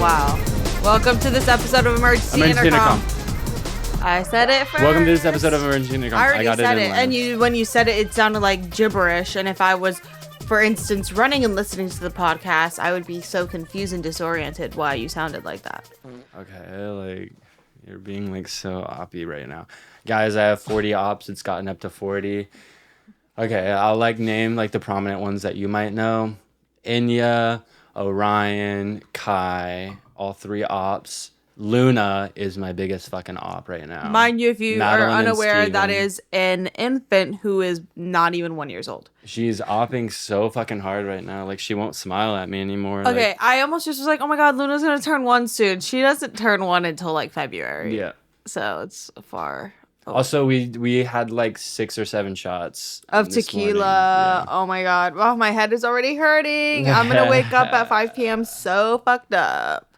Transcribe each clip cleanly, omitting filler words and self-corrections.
Wow. Welcome to this episode of Emergency Intercom. I said it first. Welcome to this episode of Emergency Intercom. I already said it. And when you said it, it sounded like gibberish. And if I was, for instance, running and listening to the podcast, I would be so confused and disoriented why you sounded like that. Okay, like, you're being, like, so oppy right now. Guys, I have 40 ops. It's gotten up to 40. Okay, I'll, like, name, like, the prominent ones that you might know. Enya, Orion, Kai, all 3 ops. Luna is my biggest fucking op right now. Mind you, if you Madeline are unaware, that Steven. is an infant who is not even 1 year old. She's opping so fucking hard right now. Like, she won't smile at me anymore. Okay, Like, I almost just was like, oh my god, Luna's gonna turn 1 soon. She doesn't turn 1 until like February. yeah. So it's far. Also, we had like 6 or 7 shots Of this tequila. morning. Oh my god. Oh, my head is already hurting. I'm gonna wake up at 5 p.m. so fucked up.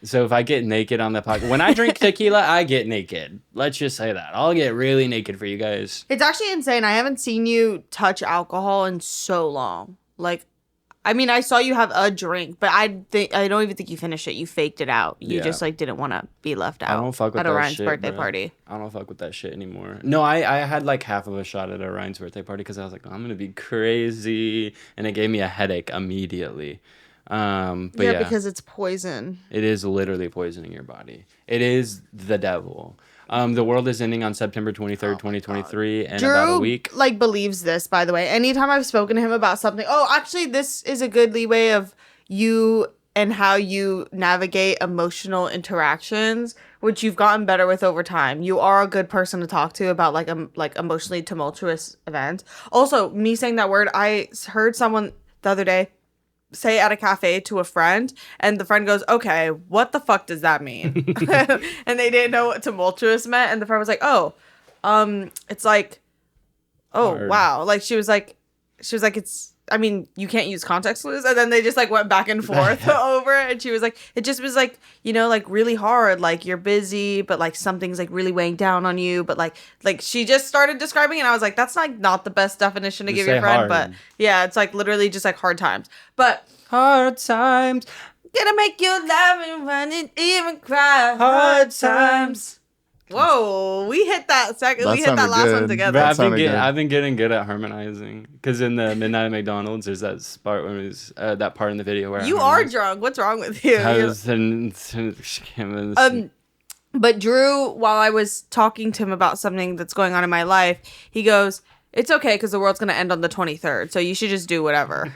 So if I get naked on the podcast, when I drink tequila, I get naked. Let's just say that. I'll get really naked for you guys. It's actually insane. I haven't seen you touch alcohol in so long. Like, I mean, I saw you have a drink, but I don't even think you finished it. You faked it out. You just like didn't want to be left out. I don't fuck with at that Orion's shit, birthday bro. party. I don't fuck with that shit anymore. No, I had like half of a shot at Orion's birthday party because I was like, I'm gonna be crazy, and it gave me a headache immediately. But yeah, because it's poison. it is literally poisoning your body. It is the devil. The world is ending on September 23rd, 2023, in Drew, about a week. like, believes this, by the way. Anytime I've spoken to him about something, actually, this is a good leeway of you and how you navigate emotional interactions, which you've gotten better with over time. You are a good person to talk to about like emotionally tumultuous events. Also, me saying that word, I heard someone the other day say at a cafe to a friend, and the friend goes, okay, what the fuck does that mean? And they didn't know what tumultuous meant, and the friend was like, it's like, Hard. wow. Like, she was like, it's, I mean, you can't use context clues. And then they just like went back and forth over it. And she was like, it just was like, like really hard. Like, you're busy, but like something's like really weighing down on you. But like she just started describing it. And I was like, that's like not the best definition to Just give your say friend. hard. But yeah, it's like literally just like hard times. But Hard times. gonna make you laugh and run and even cry. Hard times. Whoa, we hit that second. That We hit that sounded last one good. together. But sounded good. I've been getting good at harmonizing. Because in the Midnight at McDonald's, there's that part when it was, that part in the video where You are drunk. What's wrong with you? But Drew, while I was talking to him about something that's going on in my life, he goes, it's okay because the world's going to end on the 23rd. So you should just do whatever.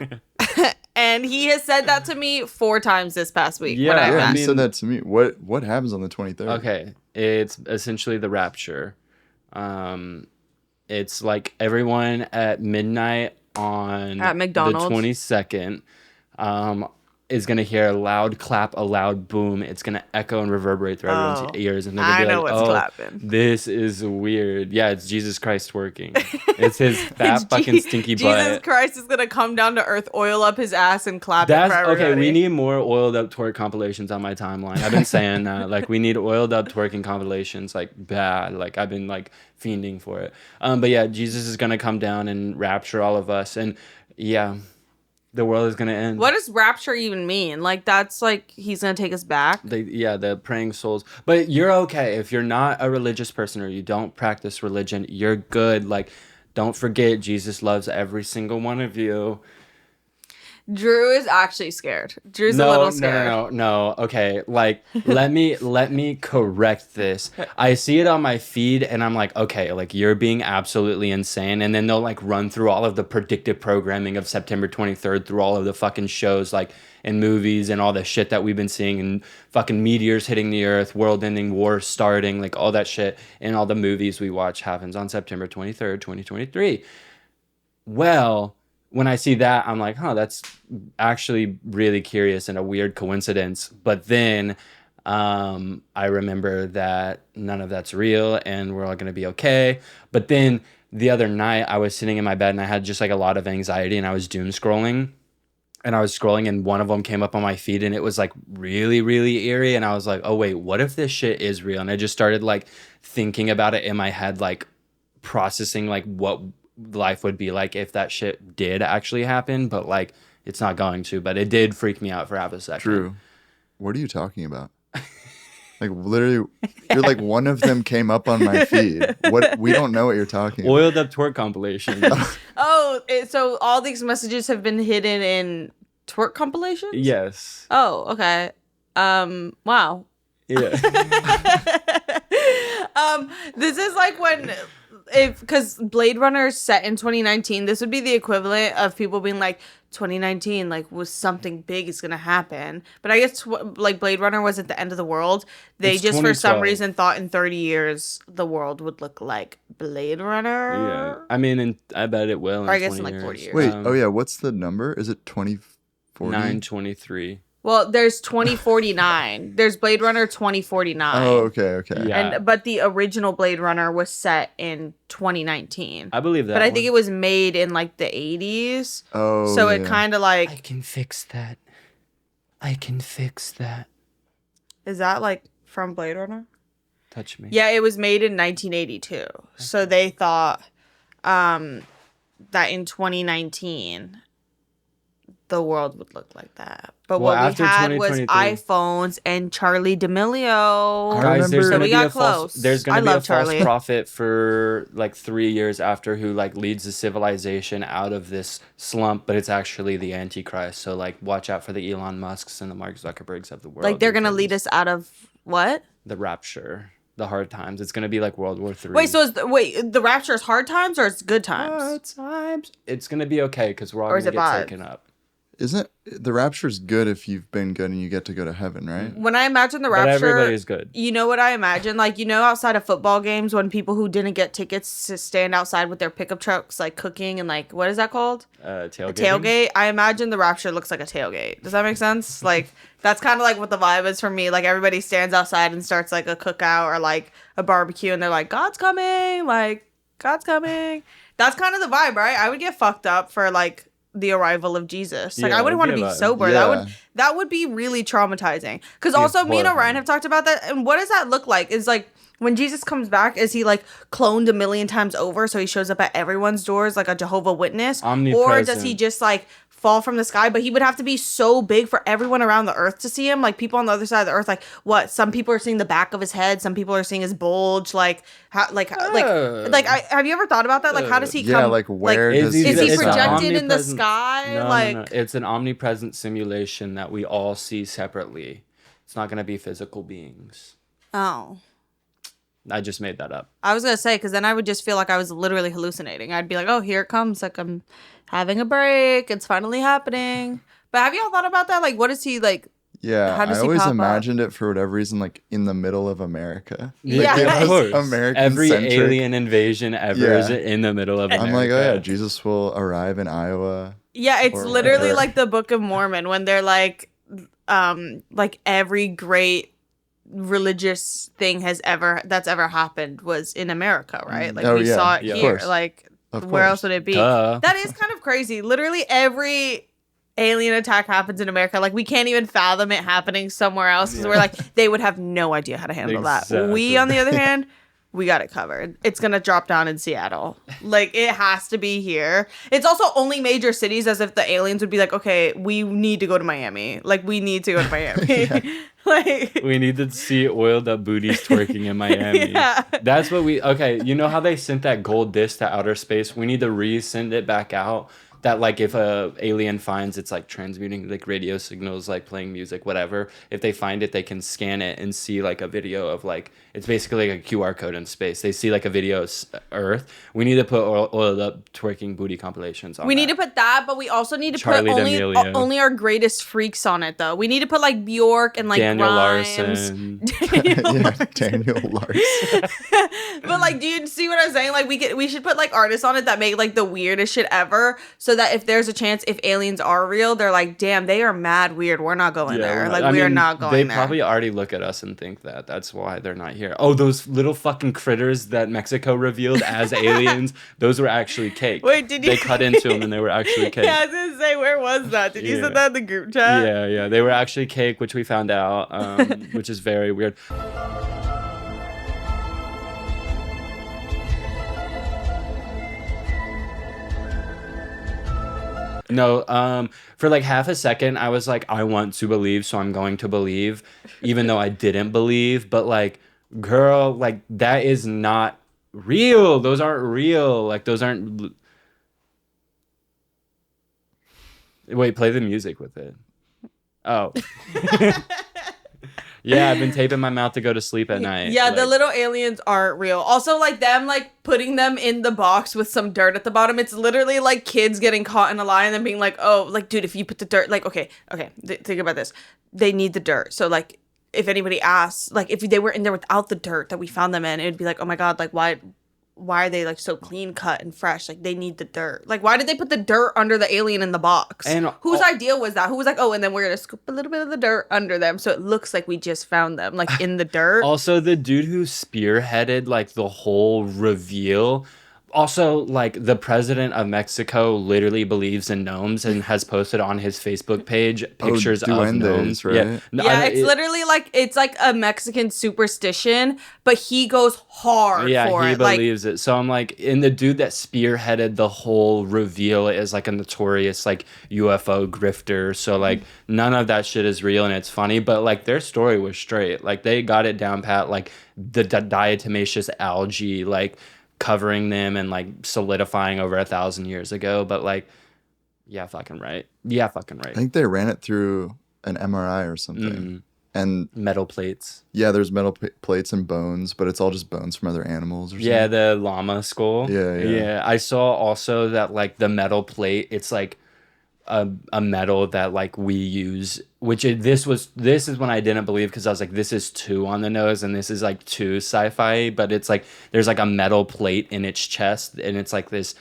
And he has said that to me 4 times this past week. Yeah, when I Yeah, met. he said that to me. What happens on the 23rd? Okay, it's essentially the rapture. It's like everyone at midnight on At McDonald's. the 22nd is going to hear a loud clap, a loud boom. It's going to echo and reverberate through everyone's ears. And they're going I to be know like, what's oh, clapping. this is weird. Yeah, it's Jesus Christ twerking. It's his fat It's fucking stinky butt. Jesus Christ is going to come down to earth, oil up his ass, and clap it for everybody. Okay, we need more oiled up twerk compilations on my timeline. I've been saying that. Like, we need oiled up twerking compilations, like, bad. Like, I've been, like, fiending for it. But yeah, Jesus is going to come down and rapture all of us. And yeah, the world is going to end. What does rapture even mean? Like, that's like he's going to take us back? The praying souls. But you're okay. If you're not a religious person or you don't practice religion, you're good. Like, don't forget, Jesus loves every single one of you. Drew is actually scared. Drew's a little scared. No. Okay, like let me correct this. I see it on my feed, and I'm like, okay, like you're being absolutely insane. And then they'll like run through all of the predictive programming of September 23rd through all of the fucking shows, like in movies and all the shit that we've been seeing, and fucking meteors hitting the earth, world-ending war starting, like all that shit in all the movies we watch happens on September 23rd, 2023. Well, when I see that, I'm like, that's actually really curious and a weird coincidence. But then I remember that none of that's real and we're all going to be okay. But then the other night I was sitting in my bed and I had just like a lot of anxiety and I was doom scrolling. And I was scrolling and one of them came up on my feed and it was like really, really eerie. And I was like, oh, wait, what if this shit is real? And I just started like thinking about it in my head, like processing like what life would be like if that shit did actually happen, but like it's not going to, but it did freak me out for half a second. True. What are you talking about? Like literally, you're like one of them came up on my feed. What? We don't know what you're talking about. Oiled up twerk compilation. So all these messages have been hidden in twerk compilations? Yes. Oh, okay. Wow. Yeah. This is like because Blade Runner is set in 2019, this would be the equivalent of people being like, 2019, like, was something big is gonna happen. But I guess like Blade Runner was at the end of the world. They It's just for some 2012. reason thought in 30 years the world would look like Blade Runner. Yeah. I mean, and I bet it will. Or I guess in like 40 years. Wait, what's the number? Is it 2040? 923. Well, there's 2049. There's Blade Runner 2049. Oh, okay. Yeah. But the original Blade Runner was set in 2019. I believe that. But I think it was made in like the 80s. Oh, So yeah. it kind of like, I can fix that. is that like from Blade Runner? Touch me. Yeah, it was made in 1982. So they thought that in 2019 the world would look like that. But Well, what we after had was 2023. iPhones and Charlie D'Amelio. Guys, there's remember- gonna we be got a false. close. There's I gonna be a love false Charlie. prophet for like 3 years after who like leads the civilization out of this slump, but it's actually the Antichrist. So like, watch out for the Elon Musks and the Mark Zuckerbergs of the world. Like they're going to because lead us out of what? the rapture, the hard times. It's gonna be like World War III. Wait, so the rapture is hard times or it's good times? hard times. It's gonna be okay because we're all Or is gonna it get bad? taken up. Isn't the rapture's good if you've been good and you get to go to heaven, right? When I imagine the But rapture, everybody's good. you know what I imagine? Like, you know, outside of football games when people who didn't get tickets to stand outside with their pickup trucks, like cooking and like, what is that called? Tailgate. A tailgate. I imagine the rapture looks like a tailgate. Does that make sense? Like, that's kind of like what the vibe is for me. Like, everybody stands outside and starts like a cookout or like a barbecue and they're like, God's coming. Like, God's coming. That's kind of the vibe, right? I would get fucked up for like the arrival of Jesus. Like, Yeah, I wouldn't want to it'd be be a vibe. sober. Yeah. That would be really traumatizing. Because Be also me and horrifying. Orion have talked about that. And what does that look like? Is like when Jesus comes back, is he like cloned a million times over so he shows up at everyone's doors like a Jehovah Witness? Or does he Omnipresent. just like fall from the sky? But he would have to be so big for everyone around the earth to see him. Like people on the other side of the earth, like what? Some people are seeing the back of his head. Some people are seeing his bulge. Have you ever thought about that? Like how does he Yeah, come? like where Is does he- Is he It's an projected in the omnipresent- sky? No, like no. It's an omnipresent simulation that we all see separately. It's not gonna be physical beings. oh. I just made that up. I was gonna say, because then I would just feel like I was literally hallucinating. I'd be like, "Oh, here it comes! Like I'm having a break. It's finally happening." But have y'all thought about that? Like, what is he like? Yeah, How does I he always pop up? imagined it for whatever reason, like in the middle of America. Yeah. Like, of course. American Every centric. alien invasion ever Yeah. is in the middle of America. I'm like, oh yeah, Jesus will arrive in Iowa. Yeah, it's Or literally whatever. like the Book of Mormon when they're like every great religious thing that's ever happened was in America, right? Like Oh, we yeah. saw it Yeah. Of here. course. Like Of where course. else would it be? Duh. That is kind of crazy. Literally every alien attack happens in America. Like we can't even fathom it happening somewhere else because we're like they would have no idea how to handle that. We, Exactly. on the other hand, we got it covered. It's gonna drop down in Seattle. Like it has to be here. It's also only major cities, as if the aliens would be like, okay, we need to go to Miami. Like we need to go to Miami. Like We need to see oiled up booties twerking in Miami. Yeah. That's what okay, you know how they sent that gold disc to outer space? We need to resend it back out. That like if a alien finds it's like transmuting like radio signals, like playing music, whatever. If they find it, they can scan it and see like a video of like it's basically like a QR code in space. They see like a video of Earth. We need to put oiled up twerking booty compilations on. we need that. to put that, but we also need to Charli put D'Amelio. only our greatest freaks on it though. We need to put like Bjork and like Daniel Grimes. Larson. Daniel Yeah, Daniel Larson. But like, do you see what I'm saying? Like, we should put like artists on it that make like the weirdest shit ever, so that if there's a chance, if aliens are real, they're like, damn, they are mad weird. We're not going there. Like, we are not going They there. probably already look at us and think that. That's why they're not here. Oh, those little fucking critters that Mexico revealed as aliens, those were actually cake. Wait, did you? They cut into them and they were actually cake. Yeah, I was gonna say, where was that? Did you Yeah. send that in the group chat? Yeah, they were actually cake, which we found out, which is very weird. No, for like half a second, I was like, I want to believe, so I'm going to believe, even though I didn't believe. But like, girl, like that is not real. Those aren't real. Like those aren't. Wait, play the music with it. Oh. Yeah, I've been taping my mouth to go to sleep at night. Yeah, like, the little aliens aren't real. Also, like them, like putting them in the box with some dirt at the bottom. It's literally like kids getting caught in a lie and then being like, "Oh, like dude, if you put the dirt, like, okay, think about this. They need the dirt. So like, if anybody asks, like, if they were in there without the dirt that we found them in, it'd be like, oh my god, like why are they like so clean cut and fresh? Like they need the dirt. Like why did they put the dirt under the alien in the box? And whose idea was that? Who was like, oh, and then we're gonna scoop a little bit of the dirt under them so it looks like we just found them like in the dirt. Also, the dude who spearheaded like the whole reveal. Also, like the president of Mexico literally believes in gnomes and has posted on his Facebook page pictures of gnomes. Right? Yeah, Yeah, it's literally like it's like a Mexican superstition, but he goes hard for he it. Like, believes it. So I'm like, and the dude that spearheaded the whole reveal is like a notorious like UFO grifter. So like none of that shit is real and it's funny, but like their story was straight. Like they got it down pat. Like the diatomaceous algae, like covering them and like solidifying over 1,000 years ago. But like, yeah, fucking right. I think they ran it through an MRI or something. And metal plates. Yeah, there's metal plates and bones, but it's all just bones from other animals or something. Yeah, the llama skull. Yeah. I saw also that like the metal plate, it's like a metal that like we use, this is when I didn't believe, because I was like, this is too on the nose and this is like too sci-fi, but it's like there's like a metal plate in its chest and it's like this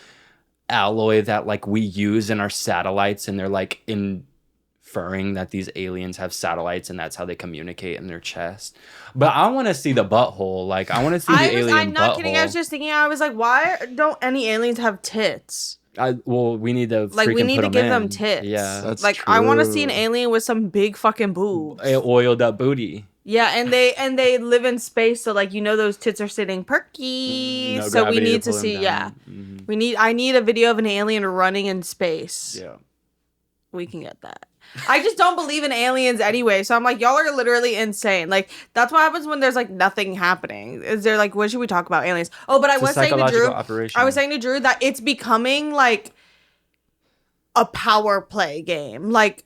alloy that like we use in our satellites, and they're like inferring that these aliens have satellites and that's how they communicate in their chest. But I want to see the butthole. Like I want to see the alien butthole. I'm not kidding. I was just thinking, I was like, why don't any aliens have tits? We need to we need to give them tits. Yeah, that's like true. I want to see an alien with some big fucking boobs, oiled up booty. Yeah, and they live in space, so like those tits are sitting perky. No so we gravity need to to pull see. them Yeah, down. I need a video of an alien running in space. Yeah, we can get that. I just don't believe in aliens anyway, so I'm like, y'all are literally insane. Like that's what happens when there's like nothing happening. Is there like, what should we talk about aliens? Oh, but I was saying to Drew that it's becoming like a power play game. Like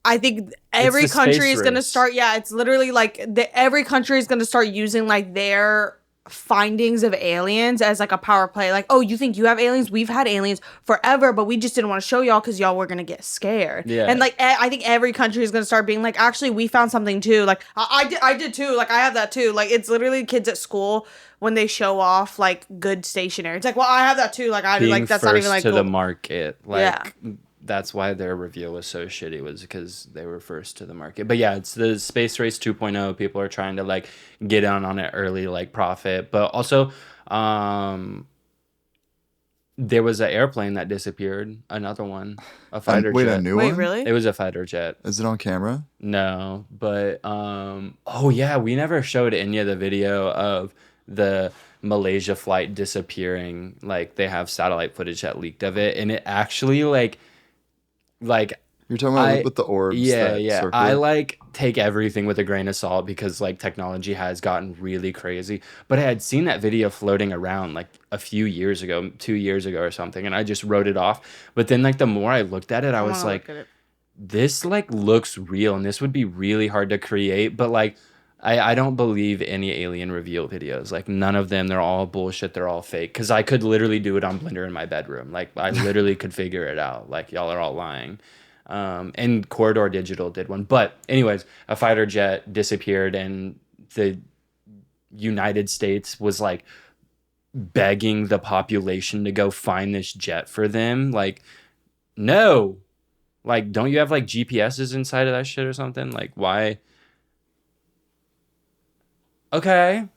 I think every country is going to start. Yeah, it's literally like every country is going to start using like their findings of aliens as like a power play. Like, oh, you think you have aliens? We've had aliens forever, but we just didn't want to show y'all because y'all were going to get scared. Yeah. And like, I think every country is going to start being like, actually, we found something too. Like, I did too. Like, I have that too. Like, it's literally kids at school when they show off like good stationery. It's like, well, I have that too. Like, that's not even like to the market. Like, that's why their reveal was so shitty, was because they were first to the market. But yeah, it's the space race 2.0. People are trying to like get on it early, like profit. But also, there was an airplane that disappeared. Another one, a fighter jet. A new one? Wait, really? It was a fighter jet. Is it on camera? No, but oh yeah, we never showed Enya the video of the Malaysia flight disappearing. Like they have satellite footage that leaked of it, and it actually like you're talking about with the orbs. Yeah. Circle. I like take everything with a grain of salt because like technology has gotten really crazy. But I had seen that video floating around like a few years ago, 2 years ago or something, and I just wrote it off. But then like the more I looked at it, I was like, this like looks real, and this would be really hard to create. But like I don't believe any alien reveal videos. Like none of them. They're all bullshit. They're all fake. Because I could literally do it on Blender in my bedroom. Like I literally could figure it out. Like y'all are all lying. And Corridor Digital did one. But anyways, a fighter jet disappeared, and the United States was like begging the population to go find this jet for them. Like, no. Like, don't you have like GPSs inside of that shit or something? Like, why? Okay.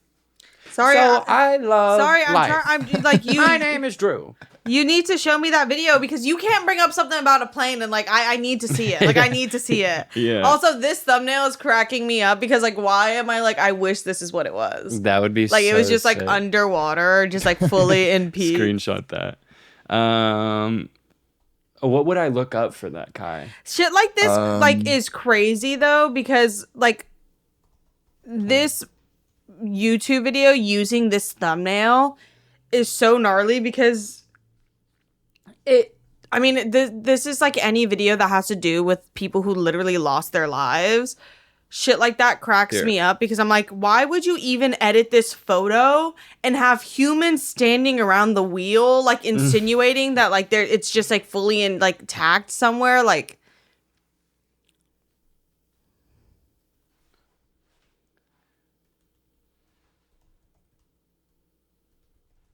Sorry, I love life. I'm like you. My name is Drew. You need to show me that video because you can't bring up something about a plane and like I need to see it. Like I need to see it. Yeah. Also, this thumbnail is cracking me up because like why am I like I wish this is what it was. That would be like so it was just sick. like underwater, just like fully in peace. Screenshot that. What would I look up for that, Kai? Shit like this like is crazy though, because like this YouTube video using this thumbnail is so gnarly because this is like any video that has to do with people who literally lost their lives. Shit like that cracks me up because I'm like, why would you even edit this photo and have humans standing around the wheel, like insinuating that like it's just like fully in like tacked somewhere, like.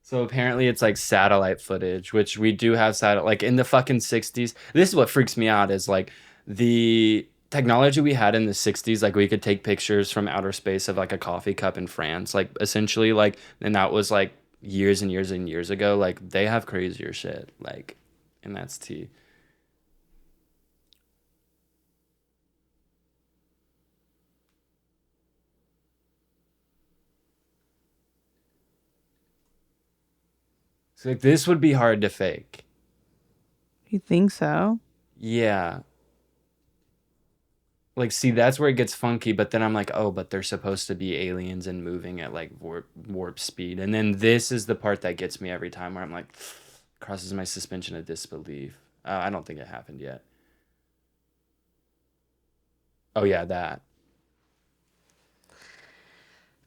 So apparently it's like satellite footage, which we do have like in the fucking 60s. This is what freaks me out is like the technology we had in the 60s, like we could take pictures from outer space of like a coffee cup in France, like essentially like, and that was like years and years and years ago. Like they have crazier shit, like, and that's tea. So like this would be hard to fake. You think so? Yeah. Like, see, that's where it gets funky, but then I'm like, oh, but they're supposed to be aliens and moving at like warp speed. And then this is the part that gets me every time where I'm like, crosses my suspension of disbelief. I don't think it happened yet. Oh yeah, that.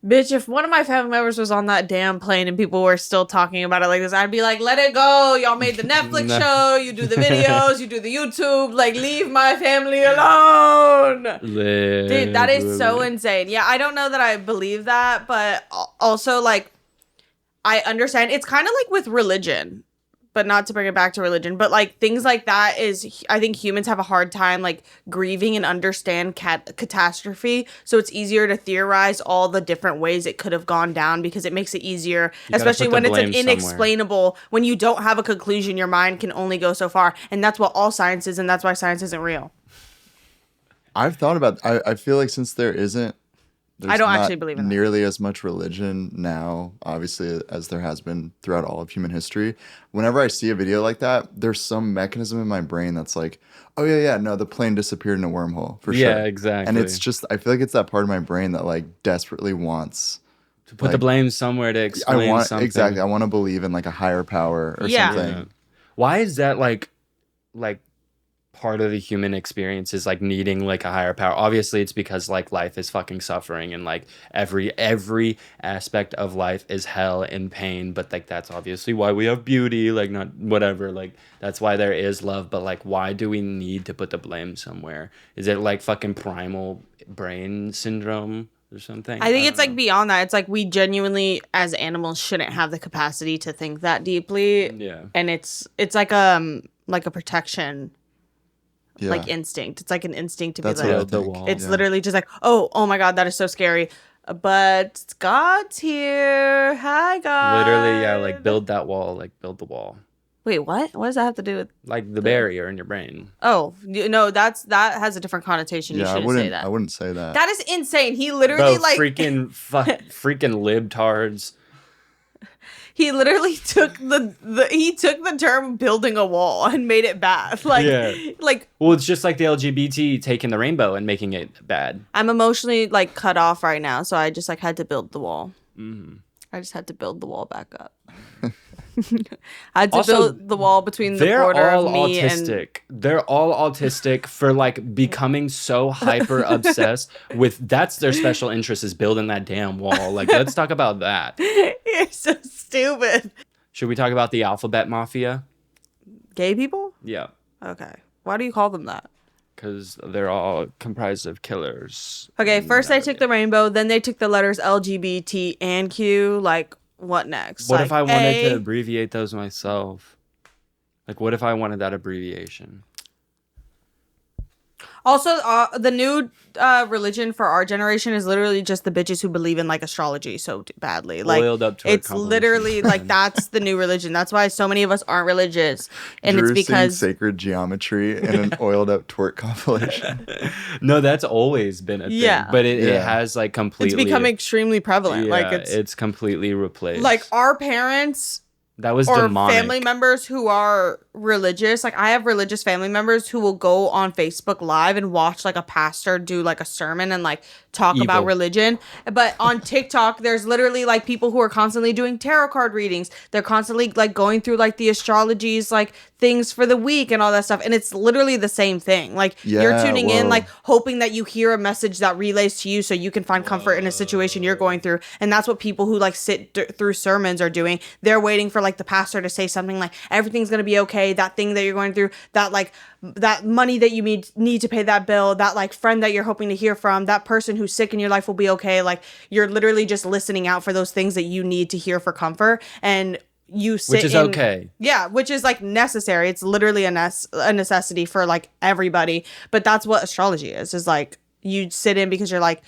Bitch, if one of my family members was on that damn plane and people were still talking about it like this, I'd be like, let it go. Y'all made the Netflix show. You do the videos. You do the YouTube. Like, leave my family alone. Dude, that is so insane. Yeah, I don't know that I believe that, but also, like, I understand. It's kind of like with religion, but not to bring it back to religion, but like things like that is, I think humans have a hard time like grieving and understand catastrophe. So it's easier to theorize all the different ways it could have gone down because it makes it easier, especially when it's an inexplainable, when you don't have a conclusion, your mind can only go so far. And that's what all science is. And that's why science isn't real. I've thought about, I feel like since there's I don't actually believe in nearly as much religion now, obviously, as there has been throughout all of human history. Whenever I see a video like that, there's some mechanism in my brain that's like, oh yeah, no, the plane disappeared in a wormhole for sure. Yeah, exactly. And it's just, I feel like it's that part of my brain that like desperately wants to put the blame somewhere to explain something. Exactly. I want to believe in like a higher power or something. Yeah. Why is that like part of the human experience is like needing like a higher power? Obviously it's because like life is fucking suffering and like every aspect of life is hell and pain, but like that's obviously why we have beauty, like not whatever, like that's why there is love, but like why do we need to put the blame somewhere? Is it like fucking primal brain syndrome or something? I think it's like beyond that. It's like we genuinely as animals shouldn't have the capacity to think that deeply. Yeah. And it's like a protection. Yeah. Like instinct. It's like an instinct to That's be like, the wall. It's literally just like, oh my God, that is so scary. But God's here. Hi, God. Literally, yeah, like build that wall, like build the wall. Wait, what? What does that have to do with like the barrier in your brain? Oh, no, that has a different connotation. You shouldn't say that. I wouldn't say that. That is insane. He literally freaking libtards. He literally took the term building a wall and made it bad. Like well, it's just like the LGBT taking the rainbow and making it bad. I'm emotionally like cut off right now, so I just like had to build the wall. Mm-hmm. I just had to build the wall back up. I had to build the wall between the border of me autistic. They're all autistic for like becoming so hyper obsessed with that's their special interest is building that damn wall. Like let's talk about that. You're so stupid. Should we talk about the alphabet mafia? Gay people? Yeah. Okay. Why do you call them that? Because they're all comprised of killers. Okay, first they took the rainbow, then they took the letters LGBT and Q. Like, what next? What like, if I wanted to abbreviate those myself? Like, what if I wanted that abbreviation? Also, the new religion for our generation is literally just the bitches who believe in like astrology so badly. Like, oiled up it's literally like that's the new religion. That's why so many of us aren't religious, and Drew it's because sacred geometry in an oiled up twerk compilation. No, that's always been a thing, but it has like completely. It's become extremely prevalent. Yeah, like it's completely replaced. Like our parents That was or demonic. family members who are religious. Like I have religious family members who will go on Facebook Live and watch like a pastor do like a sermon and like talk about Evil. religion. But on TikTok, there's literally like people who are constantly doing tarot card readings. They're constantly like going through like the astrologies, like things for the week and all that stuff. And it's literally the same thing. Like you're Yeah, tuning in, whoa. like hoping that you hear a message that relays to you so you can find comfort in a situation you're going through. And that's what people who like sit through sermons are doing. They're waiting for like the pastor to say something like everything's going to be okay. That thing that you're going through, that like that money that you need to pay that bill, that like friend that you're hoping to hear from, that person who's sick in your life will be okay. Like you're literally just listening out for those things that you need to hear for comfort. And you sit Which is in, okay. yeah, which is like necessary. It's literally a necessity for like everybody. But that's what astrology is like you sit in because you're like,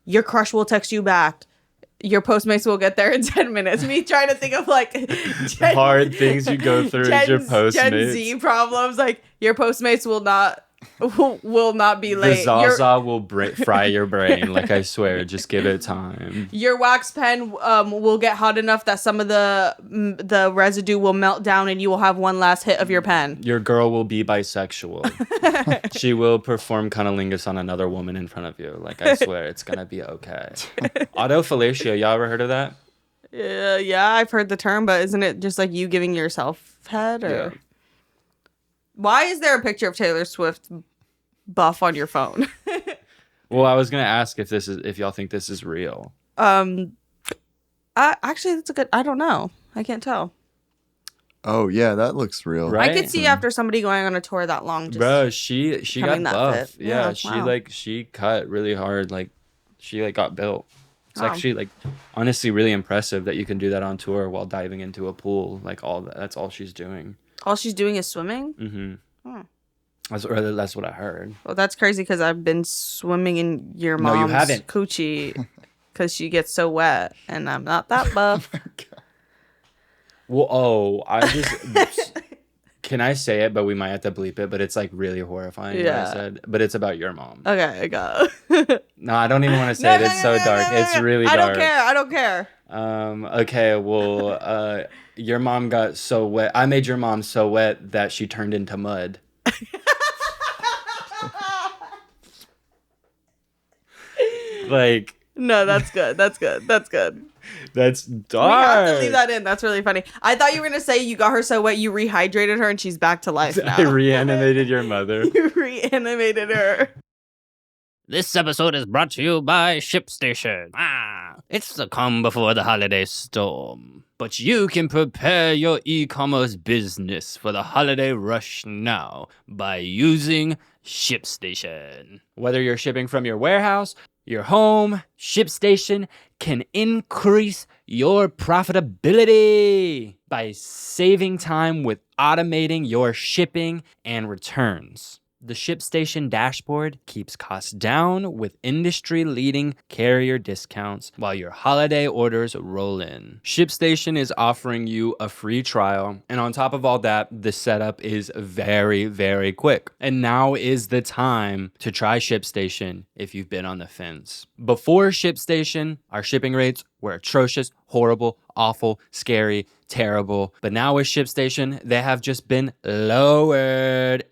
your crush will text you back. Your Postmates will get there in 10 minutes. Me trying to think of like Hard things you go through as your Postmates. Gen Z problems. Like your Postmates will not be The late. Zaza will fry your brain. Like I swear, just give it time. Your wax pen will get hot enough that some of the residue will melt down and you will have one last hit of your pen. Your girl will be bisexual. She will perform cunnilingus on another woman in front of you. Like I swear, it's gonna be okay. Autofellatio, y'all ever heard of that? Yeah, I've heard the term, but isn't it just like you giving yourself head? Or Yeah. why is there a picture of Taylor Swift buff on your phone? Well, I was gonna ask if y'all think this is real. Actually, that's a good. I don't know. I can't tell. Oh yeah, that looks real. Right? I could see after somebody going on a tour that long. Just Bro, she got becoming that buff. fit. Yeah, Yeah, she cut really hard. Like she like got built. It's Wow. actually like honestly really impressive that you can do that on tour while diving into a pool. Like all that. That's all she's doing. All she's doing is swimming. Mm-hmm. Hmm. That's what I heard. Well, that's crazy because I've been swimming in your No, you mom's haven't. coochie because she gets so wet, and I'm not that buff. Well, I just can I say it, but we might have to bleep it. But it's like really horrifying what I Yeah. said. But it's about your mom. Okay, I got it. No, I don't even want to say it. It's so dark. It's really dark. I don't care. Okay, well, your mom got so wet. I made your mom so wet that she turned into mud. Like, No, that's good. That's good. That's good. that's dark. We have to leave that in. That's really funny. I thought you were gonna say you got her so wet you rehydrated her and she's back to life now. I reanimated your mother. You reanimated her. This episode is brought to you by ShipStation. It's the calm before the holiday storm. But you can prepare your e-commerce business for the holiday rush now by using ShipStation. Whether you're shipping from your warehouse, your home, ShipStation can increase your profitability by saving time with automating your shipping and returns. The ShipStation dashboard keeps costs down with industry-leading carrier discounts while your holiday orders roll in. ShipStation is offering you a free trial, and on top of all that, the setup is very, very quick. And now is the time to try ShipStation if you've been on the fence. Before ShipStation, our shipping rates were atrocious, horrible, awful, scary, terrible. But now with ShipStation, they have just been lowered.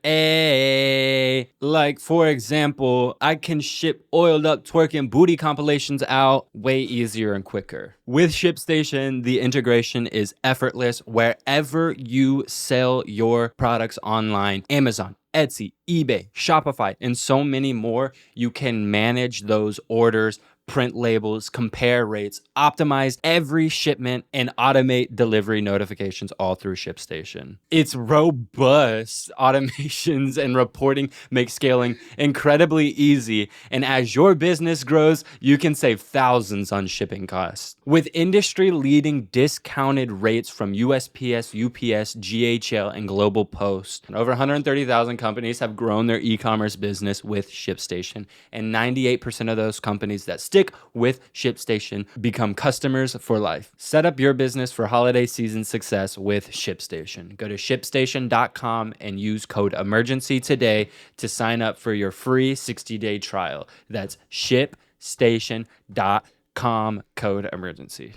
Like, for example, I can ship oiled up twerking booty compilations out way easier and quicker. With ShipStation, the integration is effortless wherever you sell your products online. Amazon, Etsy, eBay, Shopify, and so many more. You can manage those orders, print labels, compare rates, optimize every shipment, and automate delivery notifications all through ShipStation. Its robust automations and reporting make scaling incredibly easy, and as your business grows, you can save thousands on shipping costs. With industry-leading discounted rates from USPS, UPS, GHL, and Global Post, over 130,000 companies have grown their e-commerce business with ShipStation, and 98% of those companies that stick with ShipStation become customers for life. Set up your business for holiday season success with ShipStation. Go to ShipStation.com and use code EMERGENCY today to sign up for your free 60-day trial. That's ShipStation.com, code EMERGENCY.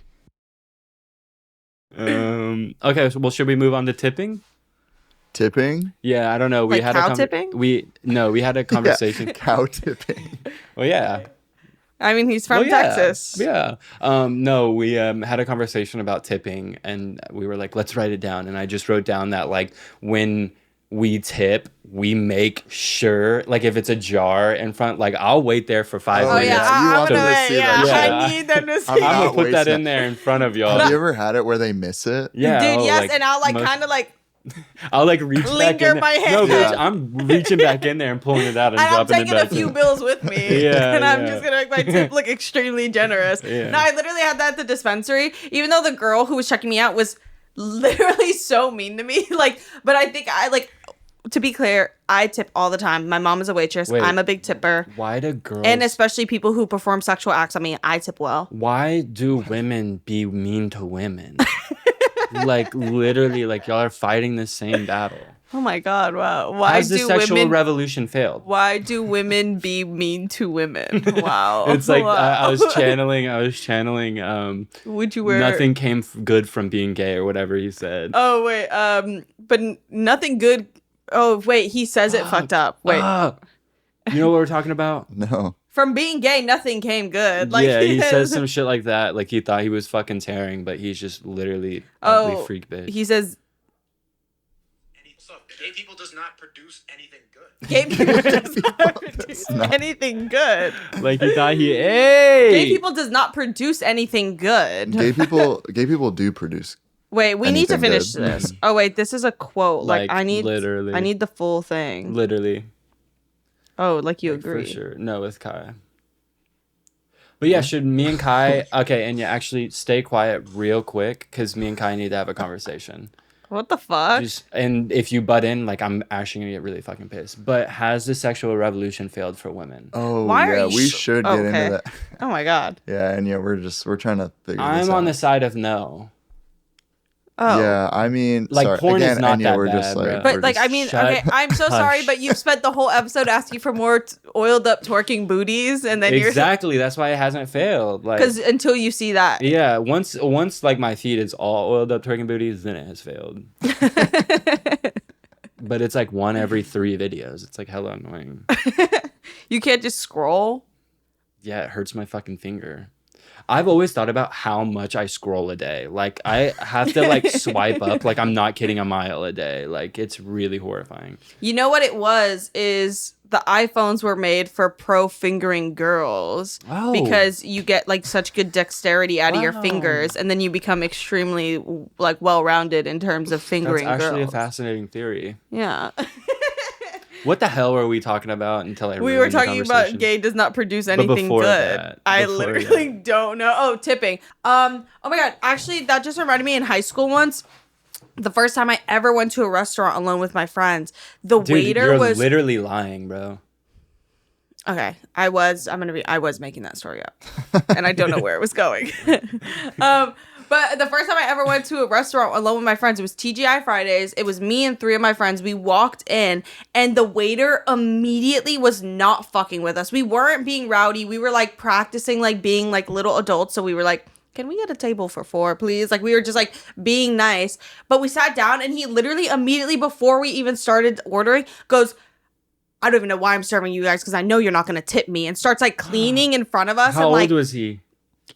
Okay, well, should we move on to tipping? Tipping? Yeah, I don't know. We Like had cow tipping? We had a conversation. Yeah, cow tipping. Well, yeah. I mean, he's from Well, yeah. Texas. Yeah. No, we had a conversation about tipping, and we were like, let's write it down. And I just wrote down that like when we tip, we make sure, like if it's a jar in front, like I'll wait there for 5 Oh, minutes. yeah, you I'm want gonna them to wait. see Yeah, that. I need them to see. I'm gonna not put that wasting in there in front of y'all. Have you ever had it where they miss it? Yeah. Dude, oh, yes, like, and I'll like most- kind of like, I'll like reach back linger in there. my No, hand. bitch, Yeah. I'm reaching back in there and pulling it out and and I'm dropping it taking a back. few bills with me. Yeah, and I'm yeah. just gonna make my tip look extremely generous. Yeah. No, I literally had that at the dispensary, even though the girl who was checking me out was literally so mean to me. Like, but I think to be clear, I tip all the time. My mom is a waitress. Wait. I'm a big tipper. Why do girls? And especially people who perform sexual acts on me, I tip well. Why do women be mean to women? Like literally, like y'all are fighting the same battle. Oh my god, wow. Why Has the do sexual women revolution failed? why do women be mean to women? Wow. It's like Wow. I was channeling. Would you wear Nothing came good from being gay or whatever he said. Oh wait, but nothing good. Oh wait, he says it fucked up. Wait, You know what we're talking about? No. from being gay, nothing came good. Like, Yeah, he says some shit like that. Like he thought he was fucking tearing, but he's just literally ugly Oh, freak bitch. he says So gay people does not produce anything good. gay people does not produce not. anything good. Like he thought he. Hey. Gay people does not produce anything good. Gay people do produce. Wait, we need to Anything finish good. this. Oh wait, this is a quote. Like, Like, I need literally. the full thing. Literally. Oh, like you Like, agree. For sure. No, with Kai. But yeah, should me and Kai... Okay, and yeah, actually stay quiet real quick because me and Kai need to have a conversation. What the fuck? And if you butt in, like, I'm actually going to get really fucking pissed. But has the sexual revolution failed for women? Oh, Why are yeah, you we sh- should Oh, get okay. into that. Oh my god. Yeah, and yeah, we're trying to figure this I'm out. on the side of no. Oh. Yeah, I mean, Like, sorry. porn is Again, not Enya, that we're bad, just bro. like, But we're like, just- I mean, Shut okay, I'm so sorry, hush. but you've spent the whole episode asking for more oiled up twerking booties, and then Exactly. That's why it hasn't failed. Like, because until you see that, yeah, once like my feed is all oiled up twerking booties, then it has failed. But it's like one every 3 videos. It's like hella annoying. you can't just scroll. Yeah, it hurts my fucking finger. I've always thought about how much I scroll a day. Like I have to like swipe up. Like I'm not kidding, a mile a day. Like it's really horrifying. You know what it was is the iPhones were made for pro fingering girls Oh. because you get like such good dexterity out of your Wow. fingers, and then you become extremely like well rounded in terms of That's fingering actually girls. a fascinating theory. Yeah. What the hell were we talking about until I We ruined were the talking about conversation? gay does not produce anything before good. that- I before literally don't know. Oh, tipping. Oh my god. Actually, that just reminded me in high school once. The first time I ever went to a restaurant alone with my friends, the Dude, waiter you're was literally lying, bro. okay. I was making that story up, and I don't know where it was going. But the first time I ever went to a restaurant alone with my friends, it was TGI Fridays. It was me and 3 of my friends. We walked in, and the waiter immediately was not fucking with us. We weren't being rowdy. We were like practicing like being like little adults. So we were like, can we get a table for 4, please? Like we were just like being nice. But we sat down, and he literally immediately before we even started ordering goes, I don't even know why I'm serving you guys because I know you're not going to tip me, and starts like cleaning in front of us. How and like old was he?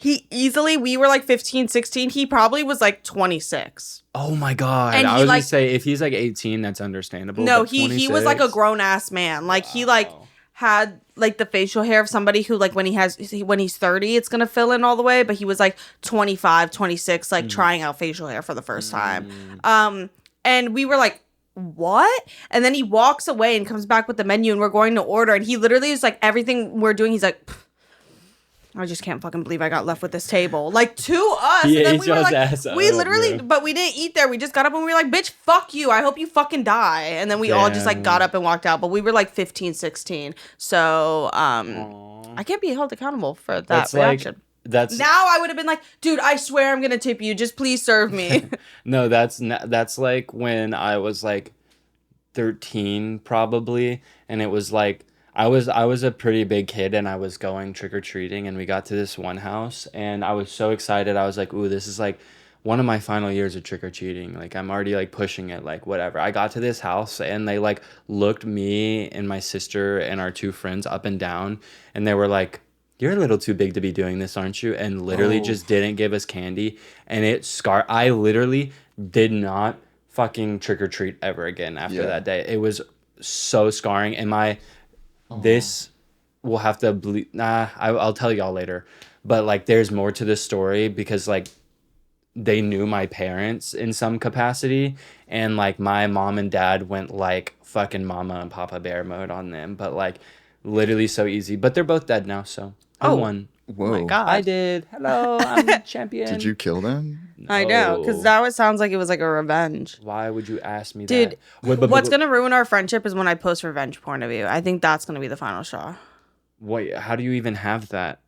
we were like 15, 16. He probably was like 26. Oh my god. And I he, was gonna like- say if he's like 18, that's understandable. No, but he was like a 26? grown ass man. Like he like Wow. had like the facial hair of somebody who like when he's 30, it's going to fill in all the way. But he was like 25, 26, like trying out facial hair for the first time. And we were like, what? And then he walks away and comes back with the menu, and we're going to order. And he literally is like, everything we're doing, he's like, I just can't fucking believe I got left with this table. Like to us. He and then ate we were y'all's like, ass we up, literally, bro. but we didn't eat there. We just got up and we were like, bitch, fuck you. I hope you fucking die. And then we all just like Damn. got up and walked out. But we were like 15, 16. So I can't be held accountable for that That's reaction. like that's Now I would have been like, dude, I swear I'm gonna tip you. Just please serve me. no, that's like when I was like 13 probably, and it was like I was a pretty big kid, and I was going trick or treating, and we got to this one house, and I was so excited. I was like, ooh, this is like one of my final years of trick-or-treating. Like, I'm already, like, pushing it, like, whatever. I got to this house, and they, like, looked me and my sister and our 2 friends up and down, and they were like, you're a little too big to be doing this, aren't you? And literally just didn't give us candy, and it scarred. I literally did not fucking trick-or-treat ever again after that day. It was so scarring, and this will have to I'll tell y'all later, but like there's more to this story because like they knew my parents in some capacity, and like my mom and dad went like fucking mama and papa bear mode on them, but like literally so easy, but they're both dead now, so I won. Whoa. Oh my God. I did. Hello, I'm the champion. Did you kill them? I know, because now it sounds like it was like a revenge. Why would you ask me Dude, that? what's going to ruin our friendship is when I post revenge porn of you. I think that's going to be the final straw. Wait, how do you even have that?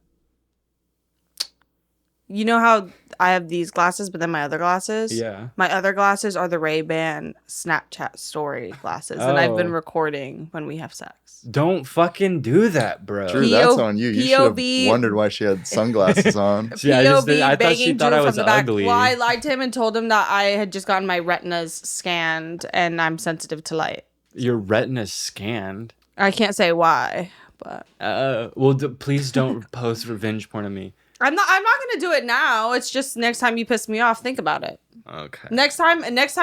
You know how I have these glasses, but then my other glasses? Yeah. My other glasses are the Ray-Ban Snapchat story glasses, and I've been Oh. recording when we have sex. Don't fucking do that, bro. Drew, that's on you. You should POV have wondered why she had sunglasses on. Yeah, I POV thought she banging thought Drew I from was the back. ugly. Well, I lied to him and told him that I had just gotten my retinas scanned and I'm sensitive to light. Your retina's scanned. I can't say why, but Well, please don't post revenge porn on me. I'm not gonna do it now. It's just next time you piss me off, think about it. Okay. Next time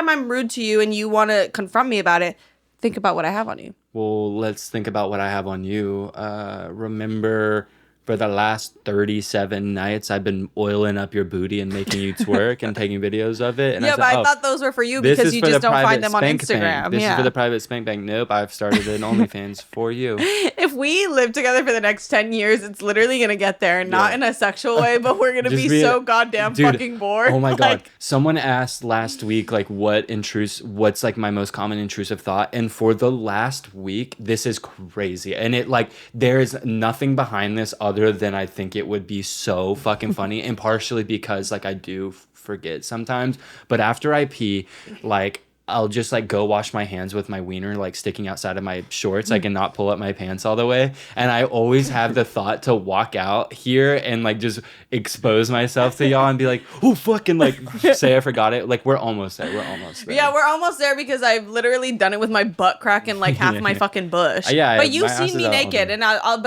I'm rude to you and you want to confront me about it, think about what I have on you. Well, let's think about what I have on you. Remember, for the last 37 nights, I've been oiling up your booty and making you twerk and taking videos of it. And Yeah, said, but I thought those were for you this because is you for just the don't private find them on spank Instagram. bank. This is for the private spank bank. Nope, I've started an OnlyFans for you. If we live together for the next 10 years, it's literally going to get there. Not in a sexual way, but we're going to Just be so goddamn Dude, fucking bored. Oh my god! Like, Someone asked last week, like, what's like my most common intrusive thought, and for the last week, this is crazy, and it like there's nothing behind this other than I think it would be so fucking funny, and partially because like I do forget sometimes, but after I pee, like I'll just like go wash my hands with my wiener like sticking outside of my shorts. I can not pull up my pants all the way. And I always have the thought to walk out here and like just expose myself to y'all and be like, oh, fucking like say I forgot it. Like we're almost there. We're almost there. yeah, we're almost there because I've literally done it with my butt crack and like half my fucking bush. Yeah, but you've my ass seen is me out naked, all and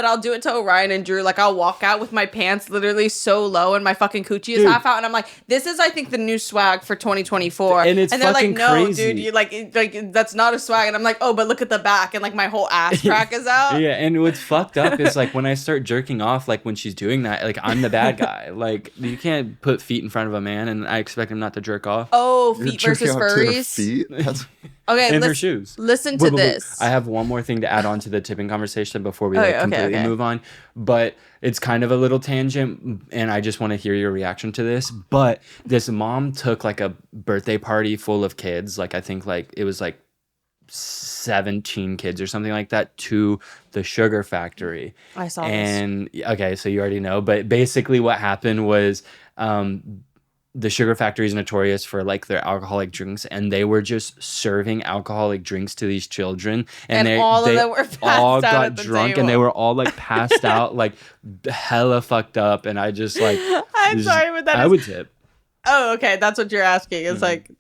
I'll do it to Orion and Drew. Like I'll walk out with my pants literally so low and my fucking coochie is half out, and I'm like, this is I think the new swag for 2024. And it's they're like, fucking no, crazy. dude, you like that's not a swag, and I'm like, oh, but look at the back, and like my whole ass crack is out. Yeah, and what's fucked up is like when I start jerking off, like when she's doing that, like I'm the bad guy. Like you can't put feet in front of a man and I expect him not to jerk off. Oh, You're feet versus jerking off to her furries. feet? That's Okay, In her let's shoes. listen to Wait, this. I have one more thing to add on to the tipping conversation before we Oh, like yeah, okay, completely okay. move on. But it's kind of a little tangent, and I just want to hear your reaction to this. But this mom took like a birthday party full of kids, like I think like it was like 17 kids or something like that, to the sugar factory. I saw this. And okay, so you already know, but basically what happened was the sugar factory is notorious for like their alcoholic drinks, and they were just serving alcoholic drinks to these children, and all of they them were passed all out got at the drunk, and they table. were all like passed out, like hella fucked up, and I just like I'm sorry, but that I is- would tip. Oh, okay. That's what you're asking. It's like,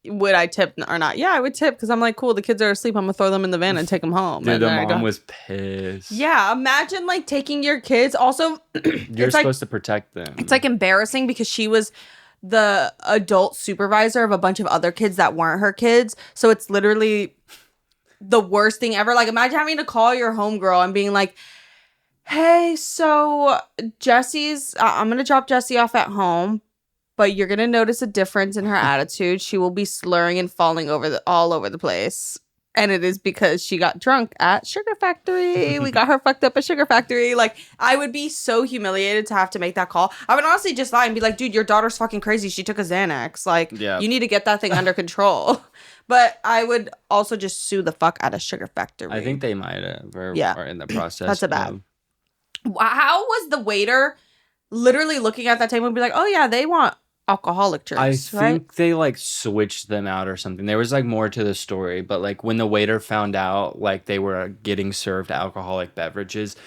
would I tip or not? Yeah, I would tip because I'm like, cool. The kids are asleep. I'm gonna throw them in the van and take them home. Dude, and the then I mom don't- was pissed. Yeah, imagine like taking your kids. Also, You're it's like supposed to protect them. it's like embarrassing because she was the adult supervisor of a bunch of other kids that weren't her kids. So it's literally the worst thing ever. Like imagine having to call your homegirl and being like, hey, so Jesse's, I'm going to drop Jessie off at home, but you're going to notice a difference in her attitude. She will be slurring and falling all over the place. And it is because she got drunk at Sugar Factory. We got her fucked up at Sugar Factory. Like, I would be so humiliated to have to make that call. I would honestly just lie and be like, dude, your daughter's fucking crazy. She took a Xanax. Like, Yeah. you need to get that thing under control. But I would also just sue the fuck out of Sugar Factory. I think they might have or Yeah. are in the process. That's a bad. of- How was the waiter literally looking at that table and be like, oh, yeah, they want alcoholic I drinks, think right? they like switched them out or something. There was like more to the story, but like when the waiter found out like they were getting served alcoholic beverages,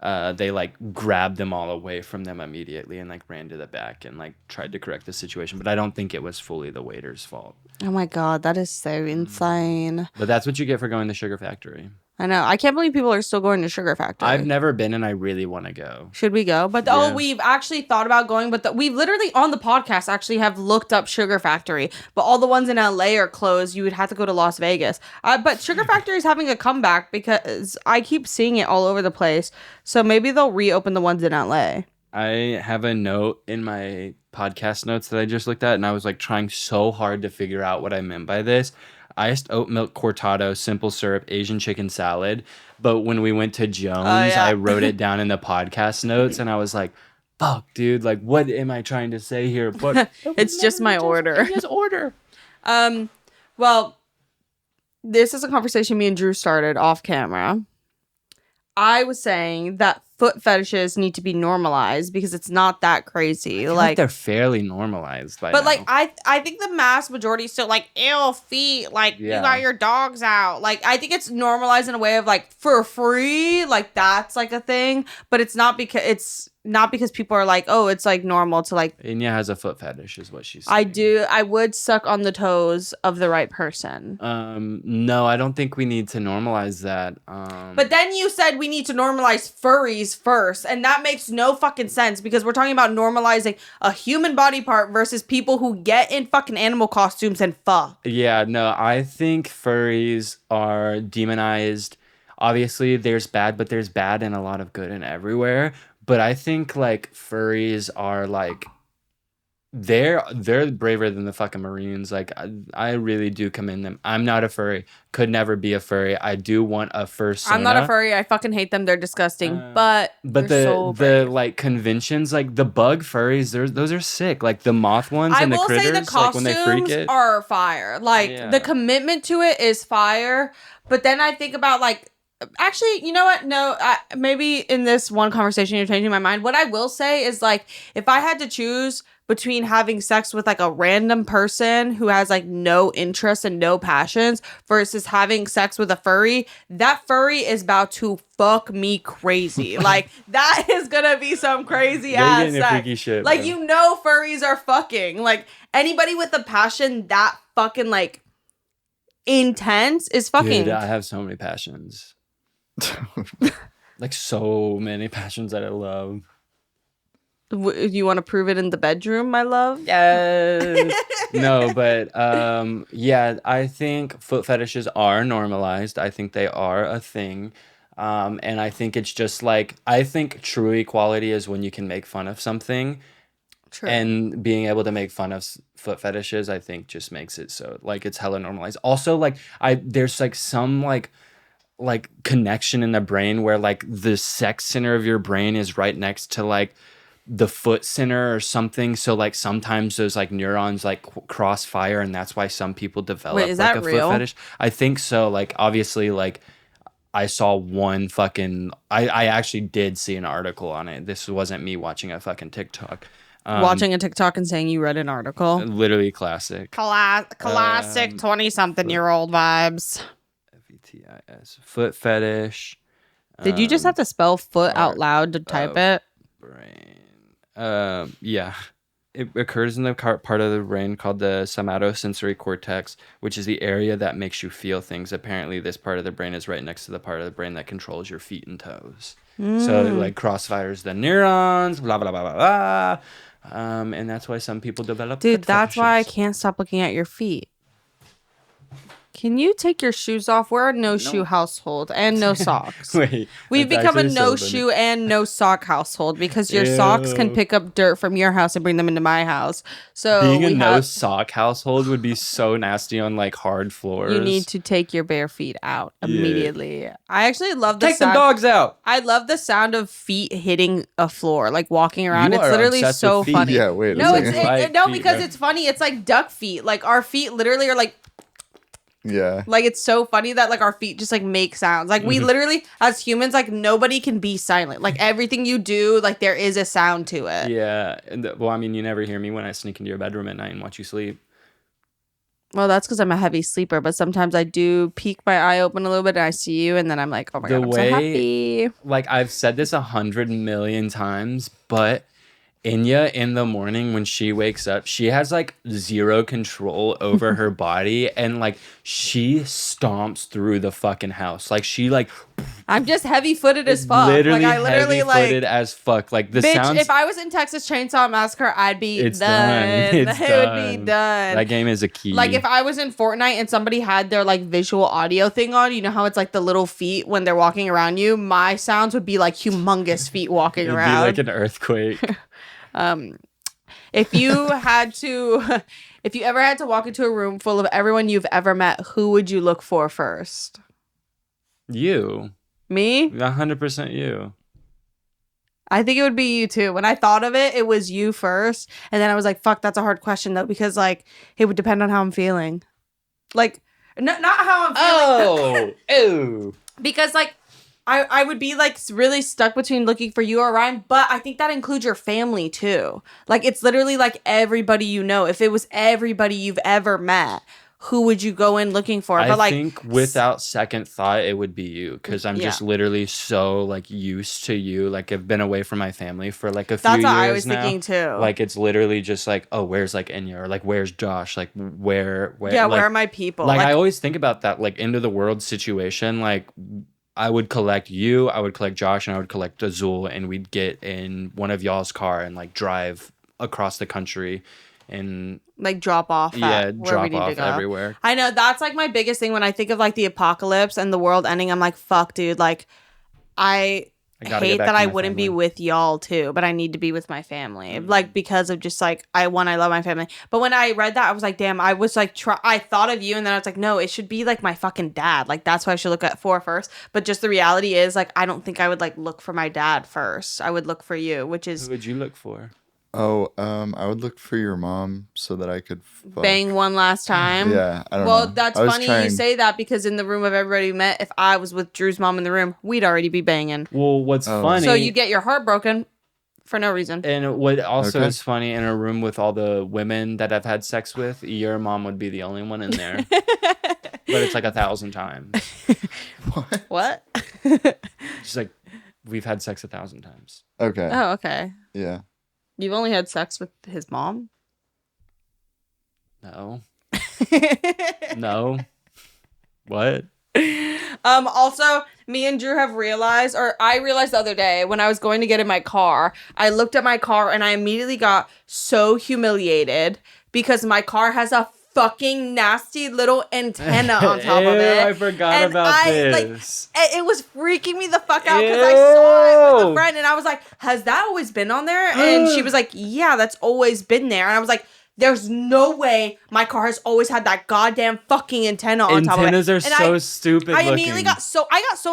they like grabbed them all away from them immediately and like ran to the back and like tried to correct the situation. But I don't think it was fully the waiter's fault. Oh my God, that is so insane. But that's what you get for going to Sugar Factory. I know. I can't believe people are still going to Sugar Factory. I've never been and I really want to go. Should we go? But Yeah. we've actually thought about going, but we've literally on the podcast actually have looked up Sugar Factory, but all the ones in LA are closed. You would have to go to Las Vegas. But Sugar Factory is having a comeback because I keep seeing it all over the place. So maybe they'll reopen the ones in LA. I have a note in my podcast notes that I just looked at, and I was like trying so hard to figure out what I meant by this. Iced oat milk cortado, simple syrup, Asian chicken salad. But when we went to Jones, yeah. I wrote it down in the podcast notes, and I was like, fuck, dude, like, what am I trying to say here? But It's just my order. Just order. Well, this is a conversation me and Drew started off camera. I was saying that foot fetishes need to be normalized because it's not that crazy. I feel like they're fairly normalized by but now. like I think the mass majority is still like, ew, feet, like you Yeah. got your dogs out. Like I think it's normalized in a way of like for free, like that's like a thing, but it's not because people are like, oh, it's like normal to like. Enya has a foot fetish, is what she's saying. I do. I would suck on the toes of the right person. No, I don't think we need to normalize that. But then you said we need to normalize furries first, and that makes no fucking sense because we're talking about normalizing a human body part versus people who get in fucking animal costumes and fuck. Yeah, no, I think furries are demonized. Obviously, there's bad, but there's bad and a lot of good and everywhere. But I think like furries are like they're braver than the fucking Marines. Like I really do commend them. I'm not a furry. Could never be a furry. I do want a fursona. I'm not a furry. I fucking hate them. They're disgusting. But the they're so the brave. like conventions, like the bug furries, those are sick. Like the moth ones I and the will critters, say the like when they freak costumes it. are fire. Like Yeah. the commitment to it is fire. But then I think about like, actually, you know what? No, maybe in this one conversation you're changing my mind. What I will say is like, if I had to choose between having sex with like a random person who has like no interest and no passions versus having sex with a furry, that furry is about to fuck me crazy. Like that is gonna be some crazy They're ass getting into sex. freaky shit, Like bro. you know furries are fucking. Like anybody with a passion that fucking like intense is fucking. Dude, I have so many passions. Like so many passions that I love. You want to prove it in the bedroom, my love? Yes. No, but yeah, I think foot fetishes are normalized. I think they are a thing. And I think it's just like I think true equality is when you can make fun of something. True. And being able to make fun of foot fetishes, I think just makes it so like it's hella normalized. Also, like there's like some like connection in the brain where like the sex center of your brain is right next to like the foot center or something. So like sometimes those like neurons like cross fire, and that's why some people develop Wait, is like that a real? foot fetish. I think so. Like obviously, like I saw one fucking. I actually did see an article on it. This wasn't me watching a fucking TikTok. Watching a TikTok and saying you read an article. Literally classic. Classic 20-something-year-old vibes. FETIS. Foot fetish. Did you just have to spell foot out part loud to type of- it? Brain. Yeah. It occurs in the part of the brain called the somatosensory cortex, which is the area that makes you feel things. Apparently, this part of the brain is right next to the part of the brain that controls your feet and toes. So it like crossfires the neurons, blah, blah, blah, blah, blah. And that's why some people develop Dude, foot that's why I fetishes. can't stop looking at your feet. Can you take your shoes off? We're a no-shoe household and no socks. Wait, We've that's become a actually so no-shoe and no-sock household because your socks can Ew. pick up dirt from your house and bring them into my house. So Being a we no have, sock household would be so nasty on like hard floors. you need to take your bare feet out immediately. I actually love the take the sound. dogs out. I love the sound of feet hitting a floor, like walking around. You It's are literally obsessed so with feet. funny. Yeah, wait a No, second. Like no, feet, because bro. it's funny. It's like duck feet. Like our feet literally are Yeah. like it's so funny that like our feet just like make sounds. Like we literally as humans, like nobody can be silent. Like everything you do, like there is a sound to it. Yeah. Well, I mean, you never hear me when I sneak into your bedroom at night and watch you sleep. Well, that's because I'm a heavy sleeper, but sometimes I do peek my eye open a little bit and I see you, and then I'm like, oh my God, I'm so happy. Like, I've said this 100 million times, but Enya in the morning when she wakes up, she has like zero control over her body, and like she stomps through the fucking house. Like she like I'm just heavy-footed as fuck. literally like I literally heavy-footed like as fuck. Like the bitch, sounds. if I was in Texas Chainsaw Massacre, I'd be It's done. done. It's It would be done. That game is a key. Like if I was in Fortnite and somebody had their like visual audio thing on, you know how it's like the little feet when they're walking around you? My sounds would be like humongous feet walking It'd around. be like an earthquake. If you had to, if you ever had to walk into a room full of everyone you've ever met, who would you look for first? You. Me? 100% you. I think it would be you too. When I thought of it, it was you first. And then I was like, fuck, that's a hard question though, because like it would depend on how I'm feeling. Like, not how I'm feeling. Oh. Because like, I would be like really stuck between looking for you or Ryan, but I think that includes your family too. Like it's literally like everybody you know. If it was everybody you've ever met, who would you go in looking for? But I think without second thought, it would be you, because I'm just literally so like used to you. Like I've been away from my family for like a few years now. That's what I was thinking too. Like it's literally just like, oh, where's like Enya, or like where's Josh? Like where? Yeah, like, where are my people? Like I always think about that like end of the world situation. Like I would collect you, I would collect Josh, and I would collect Azul, and we'd get in one of y'all's car and like drive across the country and like drop off. Yeah, where drop we need off to go. everywhere. I know that's like my biggest thing when I think of like the apocalypse and the world ending. I'm like, fuck, dude. Like, I gotta hate get back that to I my wouldn't be family. with y'all too, but I need to be with my family. Like because of just like I love my family. But when I read that, I was like, damn. I was like, I thought of you, and then I was like, no, it should be like my fucking dad. Like that's what I should look at for first. But just the reality is, like, I don't think I would like look for my dad first. I would look for you, which is Who would you look for? Oh, I would look for your mom so that I could fuck. bang one last time. Yeah, I don't know. Well, that's I was funny you trying- say that because in the room of everybody we met, if I was with Drew's mom in the room, we'd already be banging. Well, what's funny? So you get your heart broken for no reason. And what also Okay. is funny, in a room with all the women that I've had sex with, your mom would be the only one in there. But it's like 1,000 times. What? Just like we've had sex 1,000 times. Okay. Oh, okay. Yeah. You've only had sex with his mom? No. No. What? Also, me and Drew have realized, or I realized the other day when I was going to get in my car, I looked at my car and I immediately got so humiliated because my car has a fucking nasty little antenna on top of it. I forgot And about like, this. it was freaking me the fuck out because I saw it with a Ew. friend and I was like, has that always been on there? And she was like, yeah, that's always been there. And I was like, there's no way my car has always had that goddamn fucking antenna on top of it. Antennas are And so stupid I looking. immediately got so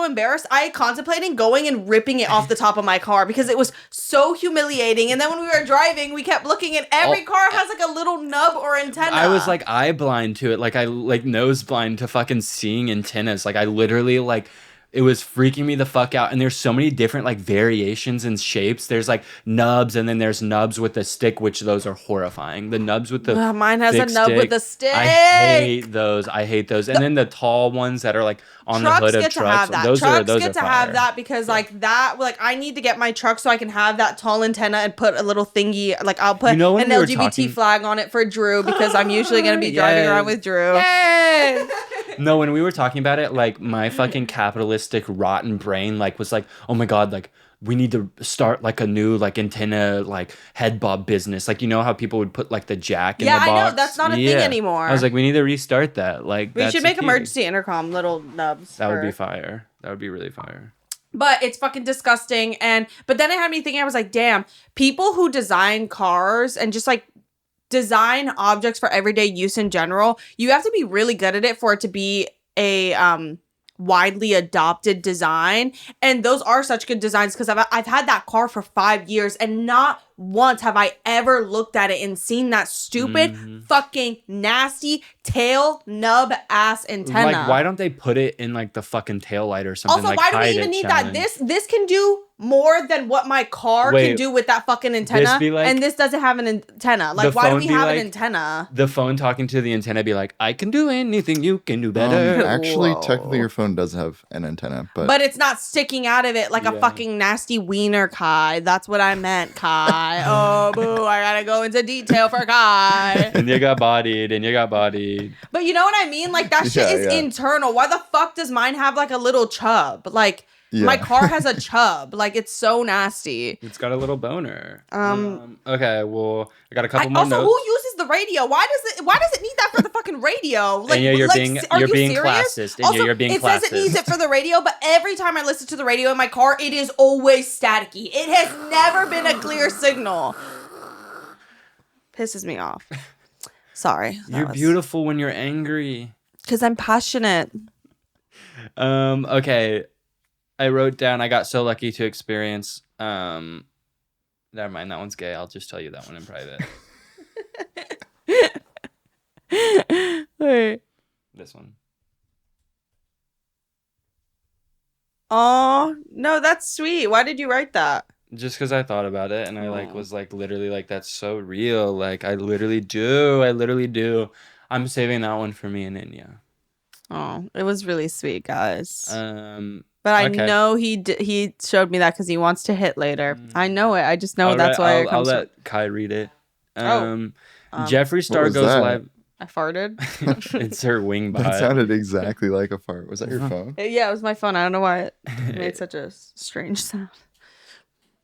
embarrassed. I contemplating going and ripping it off the top of my car because it was so humiliating. And then when we were driving, we kept looking and every car has like a little nub or antenna. I was like eye blind to it. Like I like nose blind to fucking seeing antennas. Like I literally like it was freaking me the fuck out. And there's so many different like variations and shapes. There's like nubs, and then there's nubs with a stick, which those are horrifying. The nubs with the mine has a thick nub stick, with a stick. I hate those. And then the tall ones that are like on the hood of get to trucks. have that. Those Trucks are get to fire. have that because like that, like I need to get my truck so I can have that tall antenna and put a little thingy. Like I'll put You know when an we were LGBT talking- flag on it for Drew because I'm usually gonna be driving Yes. around with Drew. No, when we were talking about it, like my fucking capitalistic rotten brain like was like, oh my god, like we need to start like a new like antenna like head bob business. Like you know how people would put like the jack in Yeah, the I box? know, that's not a thing anymore. I was like, we need to restart that. Like We that's should the make key. emergency intercom little nubs. That would be for- fire. That would be really fire. But it's fucking disgusting. But then it had me thinking, I was like, damn, people who design cars and just like design objects for everyday use in general, you have to be really good at it for it to be a widely adopted design. And those are such good designs because I've had that car for 5 years and not once have I ever looked at it and seen that stupid, fucking nasty tail nub ass antenna. Like, why don't they put it in like the fucking tail light or something? Also, like, why do we hide even it need challenge. that? This can do more than what my car Wait, can do with that fucking antenna, be like- and this doesn't have an antenna. Like, The why do phone we be have like- an antenna? The phone talking to the antenna be like, I can do anything, you can do better. Actually, Whoa. technically, your phone does have an antenna, But it's not sticking out of it like a Yeah. fucking nasty wiener, Kai. That's what I meant, Kai. Oh, boo, I gotta go into detail for Kai. And you got bodied, and you got bodied. But you know what I mean? Like, that shit Yeah, is yeah. internal. Why the fuck does mine have like a little chub? Like, my Yeah. car has a chub. Like, it's so nasty. It's got a little boner. Okay, well, I got a couple more Also, notes. who uses the radio? Why does it need that for the fucking radio? Like, Enya, you're like, being- are you're you being serious? classist. Enya, Also, you're being it says it needs classist. it for the radio, but every time I listen to the radio in my car, it is always staticky. It has never been a clear signal. Pisses me off. Sorry. You're beautiful when you're angry. Because I'm passionate. Okay. I wrote down, I got so lucky to experience, never mind, that one's gay. I'll just tell you that one in private. Wait. This one. Oh, no, that's sweet. Why did you write that? Just because I thought about it and I was like literally like, that's so real. Like I literally do. I'm saving that one for me and Enya. Oh, it was really sweet, guys. But I know he showed me that because he wants to hit later. I know it. I just know that's why it I'll comes from. let Kai read it. Oh. Jeffree Star was goes that? live. I farted. It's her wing bot. That sounded exactly like a fart. Was that your phone? Yeah, it was my phone. I don't know why it made such a strange sound.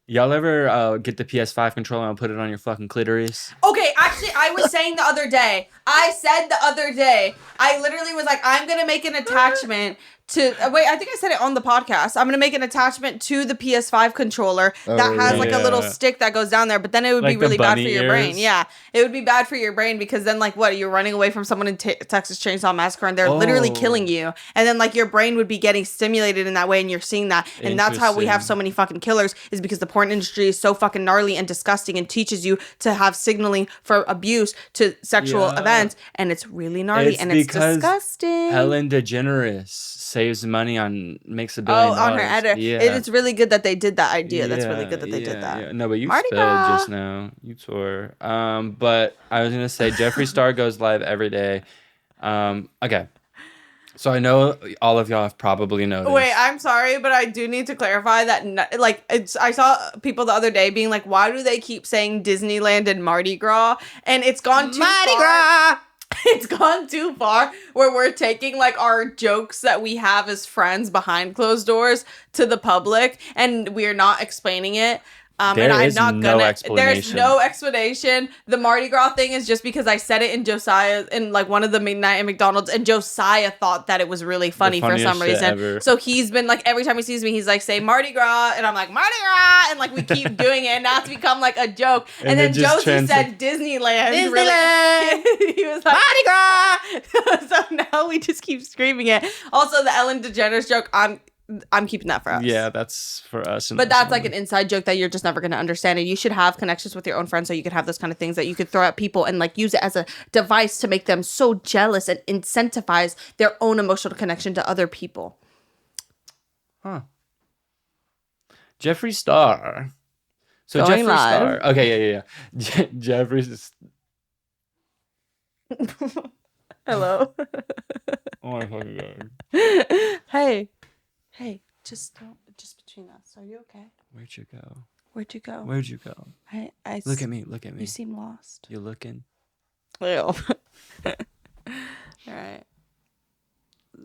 Y'all ever get the PS5 controller and put it on your fucking clitoris? Okay, actually, I was saying the other day. I literally was like, I'm going to make an attachment to... wait, I think I said it on the podcast. I'm going to make an attachment to the PS5 controller that has like a little yeah. stick that goes down there, but then it would Like be the really bad for bunny your brain. ears? Yeah, it would be bad for your brain because then like what? You're running away from someone in Texas Chainsaw Massacre and they're literally Oh. killing you. And then like your brain would be getting stimulated in that way and you're seeing that. And that's how we have Interesting. so many fucking killers is because the porn industry is so fucking gnarly and disgusting and teaches you to have signaling for abuse to sexual Yeah. events. And it's really gnarly and it's because disgusting. Ellen DeGeneres saves money on makes $1 Oh, billion. on her edit. Yeah. It's really good that they did that idea. That's really good that they did that. Yeah. No, but you Mardi spilled Gras. just now. You tore. But I was gonna say Jeffree Star goes live every day. Okay. So I know all of y'all have probably noticed. Wait, I'm sorry, but I do need to clarify that. I saw people the other day being like, "Why do they keep saying Disneyland and Mardi Gras?" And it's gone too Mardi far. Gras! It's gone too far where we're taking like our jokes that we have as friends behind closed doors to the public, and we're not explaining it. There and I'm is not no gonna. There's explanation. no explanation. The Mardi Gras thing is just because I said it in Josiah in like one of the midnight at McDonald's, and Josiah thought that it was really funny for funniest some shit reason. ever. So he's been like every time he sees me, he's like, "Say Mardi Gras," and I'm like Mardi Gras, and like we keep doing it, and now it's become like a joke. And then it just Josie said Disneyland. Really, he was like Mardi Gras. So now we just keep screaming it. Also, the Ellen DeGeneres joke. I'm keeping that for us. Yeah, that's for us. But that's like an inside joke that you're just never going to understand. And you should have connections with your own friends so you could have those kind of things that you could throw at people and like use it as a device to make them so jealous and incentivize their own emotional connection to other people. Huh. Jeffree Star. So Going Jeffree live. Star. Okay, yeah. Jeffree. Hello. Oh my fucking god. Hey, just between us. Are you okay? Where'd you go? Where'd you go? Where'd you go? Look at me. Look at me. You seem lost. You looking? Ew. All right.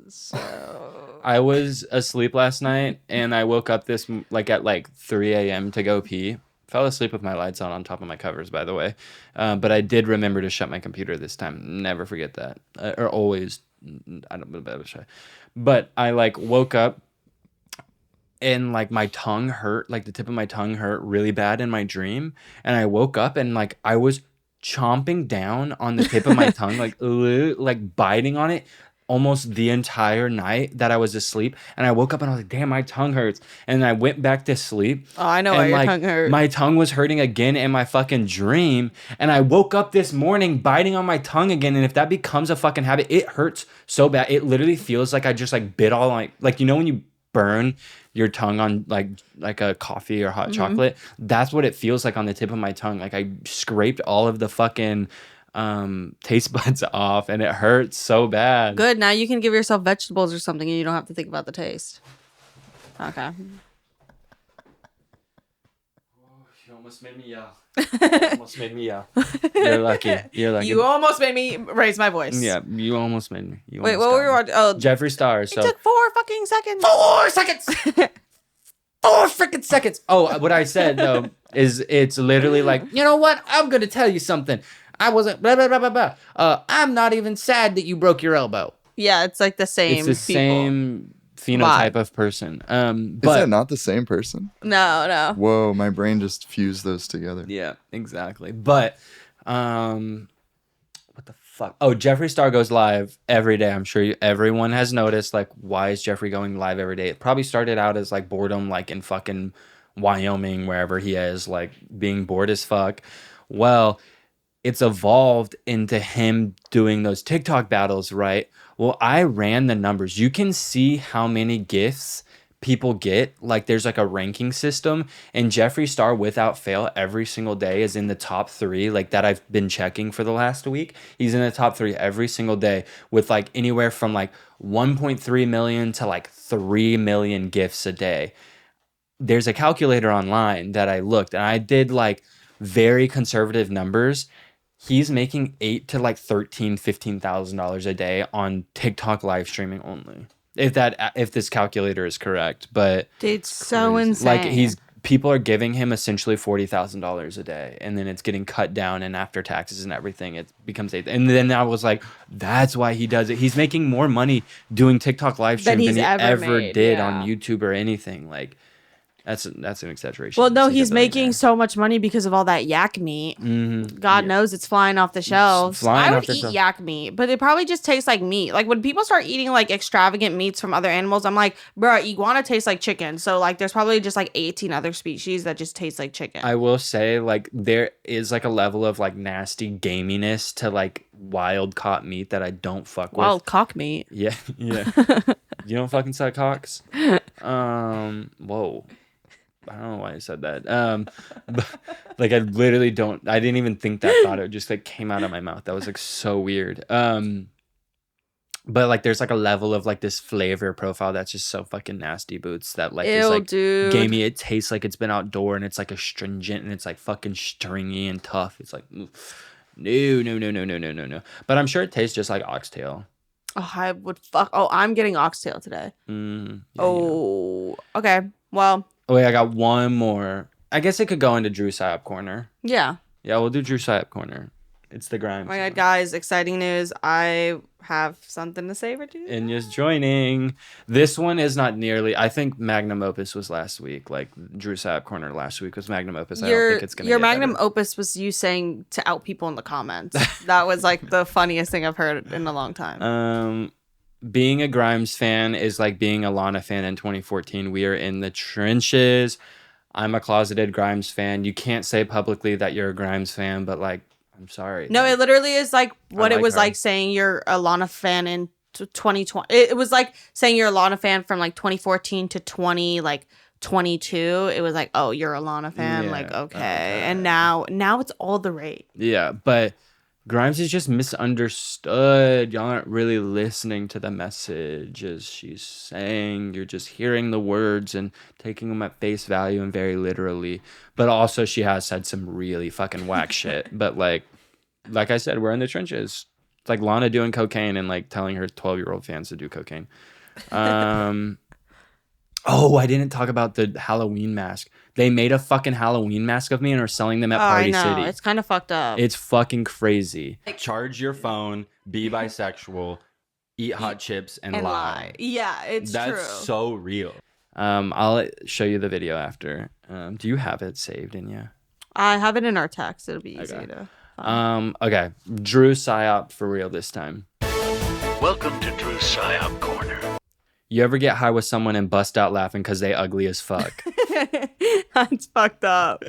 So I was asleep last night and I woke up at 3 a.m. to go pee. Fell asleep with my lights on top of my covers, by the way. But I did remember to shut my computer this time. Never forget that. Or always. I don't know. But I woke up and my tongue hurt. The tip of my tongue hurt really bad in my dream. And I woke up and I was chomping down on the tip of my tongue, biting on it. almost the entire night that I was asleep. And I woke up and I was like, damn, my tongue hurts. And I went back to sleep. Oh, I know why and your like, tongue hurt. my tongue was hurting again in my fucking dream. And I woke up this morning biting on my tongue again. And if that becomes a fucking habit, it hurts so bad. It literally feels like I just like bit all like you know when you burn your tongue on like a coffee or hot chocolate? That's what it feels like on the tip of my tongue. Like I scraped all of the fucking taste buds off and it hurts so bad. Good. Now you can give yourself vegetables or something and you don't have to think about the taste. Okay. You almost made me yell. You almost made me yell. You're lucky. You're lucky. You almost made me raise my voice. Yeah, you almost made me. Wait, what were we watching? Oh, Jeffree Star. So it took 4 fucking seconds. 4 seconds. 4 freaking seconds. Oh, what I said though is it's literally like, you know what? I'm gonna tell you something. I wasn't blah blah blah blah blah. I'm not even sad that you broke your elbow. Yeah, it's like the same. It's the people. same phenotype of person. Is But that not the same person? No. Whoa, my brain just fused those together. yeah, exactly. But what the fuck? Oh, Jeffree Star goes live every day. I'm sure everyone has noticed. Like, why is Jeffree going live every day? It probably started out as like boredom, like in fucking Wyoming, wherever he is, like being bored as fuck. Well, it's evolved into him doing those TikTok battles, right? Well, I ran the numbers. You can see how many gifts people get. Like there's like a ranking system, and Jeffree Star without fail every single day is in the top 3, like that I've been checking for the last week. He's in the top 3 every single day with like anywhere from like 1.3 million to like 3 million gifts a day. There's a calculator online that I looked and I did like very conservative numbers. He's making $8,000 to like $15,000 a day on TikTok live streaming only. If this calculator is correct, but It's so crazy. insane. Like people are giving him essentially $40,000 a day, and then it's getting cut down, and after taxes and everything, it becomes 8. And then I was like, that's why he does it. He's making more money doing TikTok live streams than he ever made, did yeah. on YouTube or anything. Like that's an exaggeration. Well, no, like he's a making billionaire. so much money because of all that yak meat. Mhm. God Yeah. knows it's flying off the shelves. flying I off would the eat shelf. yak meat, but it probably just tastes like meat. Like when people start eating like extravagant meats from other animals, I'm like, bro, iguana tastes like chicken. So like there's probably just like 18 other species that just taste like chicken. I will say, like, there is like a level of like nasty gaminess to like wild caught meat that I don't fuck with. Wild cock meat. Yeah. You don't fucking suck cocks. Whoa. I don't know why I said that. But, like I literally don't. I didn't even think that thought. It just like came out of my mouth. That was like so weird. But like there's like a level of like this flavor profile that's just so fucking nasty boots that like is Ew, like dude. gamey. It tastes like it's been outdoor and it's like astringent and it's like fucking stringy and tough. It's like no. But I'm sure it tastes just like oxtail. Oh, I would fuck. Oh, I'm getting oxtail today. Yeah. Oh, okay. Well, Oh wait, I got one more. I guess it could go into Drew Psyop corner. yeah. Yeah, we'll do Drew Psyop corner. It's the grind. Oh my God, guys, exciting news. I have something to say for you. Enya's joining. This one is not nearly. I think Magnum Opus was last week. Like Drew Psyop corner last week was Magnum Opus. I don't think it's gonna. Your get magnum better. opus was you saying to out people in the comments. That was like the funniest thing I've heard in a long time. Being a Grimes fan is like being a Lana fan in 2014. We are in the trenches. I'm a closeted Grimes fan. You can't say publicly that you're a Grimes fan, but like, I'm sorry. No, it literally is like what it like was her. like saying you're a Lana fan in 2020. It was like saying you're a Lana fan from like 2014 to 2022. It was like, oh, you're a Lana fan. Yeah, like, okay. okay. And now it's all the rage. Yeah, but Grimes is just misunderstood. Y'all aren't really listening to the messages she's saying. You're just hearing the words and taking them at face value and very literally. But also, she has said some really fucking whack shit. But like I said, we're in the trenches. It's like Lana doing cocaine and like telling her 12-year-old fans to do cocaine. Oh, I didn't talk about the Halloween mask. They made a fucking Halloween mask of me and are selling them at Party I know. City. It's kind of fucked up. It's fucking crazy. Charge your phone, be bisexual, eat hot chips, and lie. Yeah, it's That's true. so real. I'll show you the video after. Do you have it saved, Enya? I have it in our text. It'll be easy Okay. to. Okay. Drew Psyop for real this time. Welcome to Drew Psyop Corner. You ever get high with someone and bust out laughing because they ugly as fuck? That's fucked up.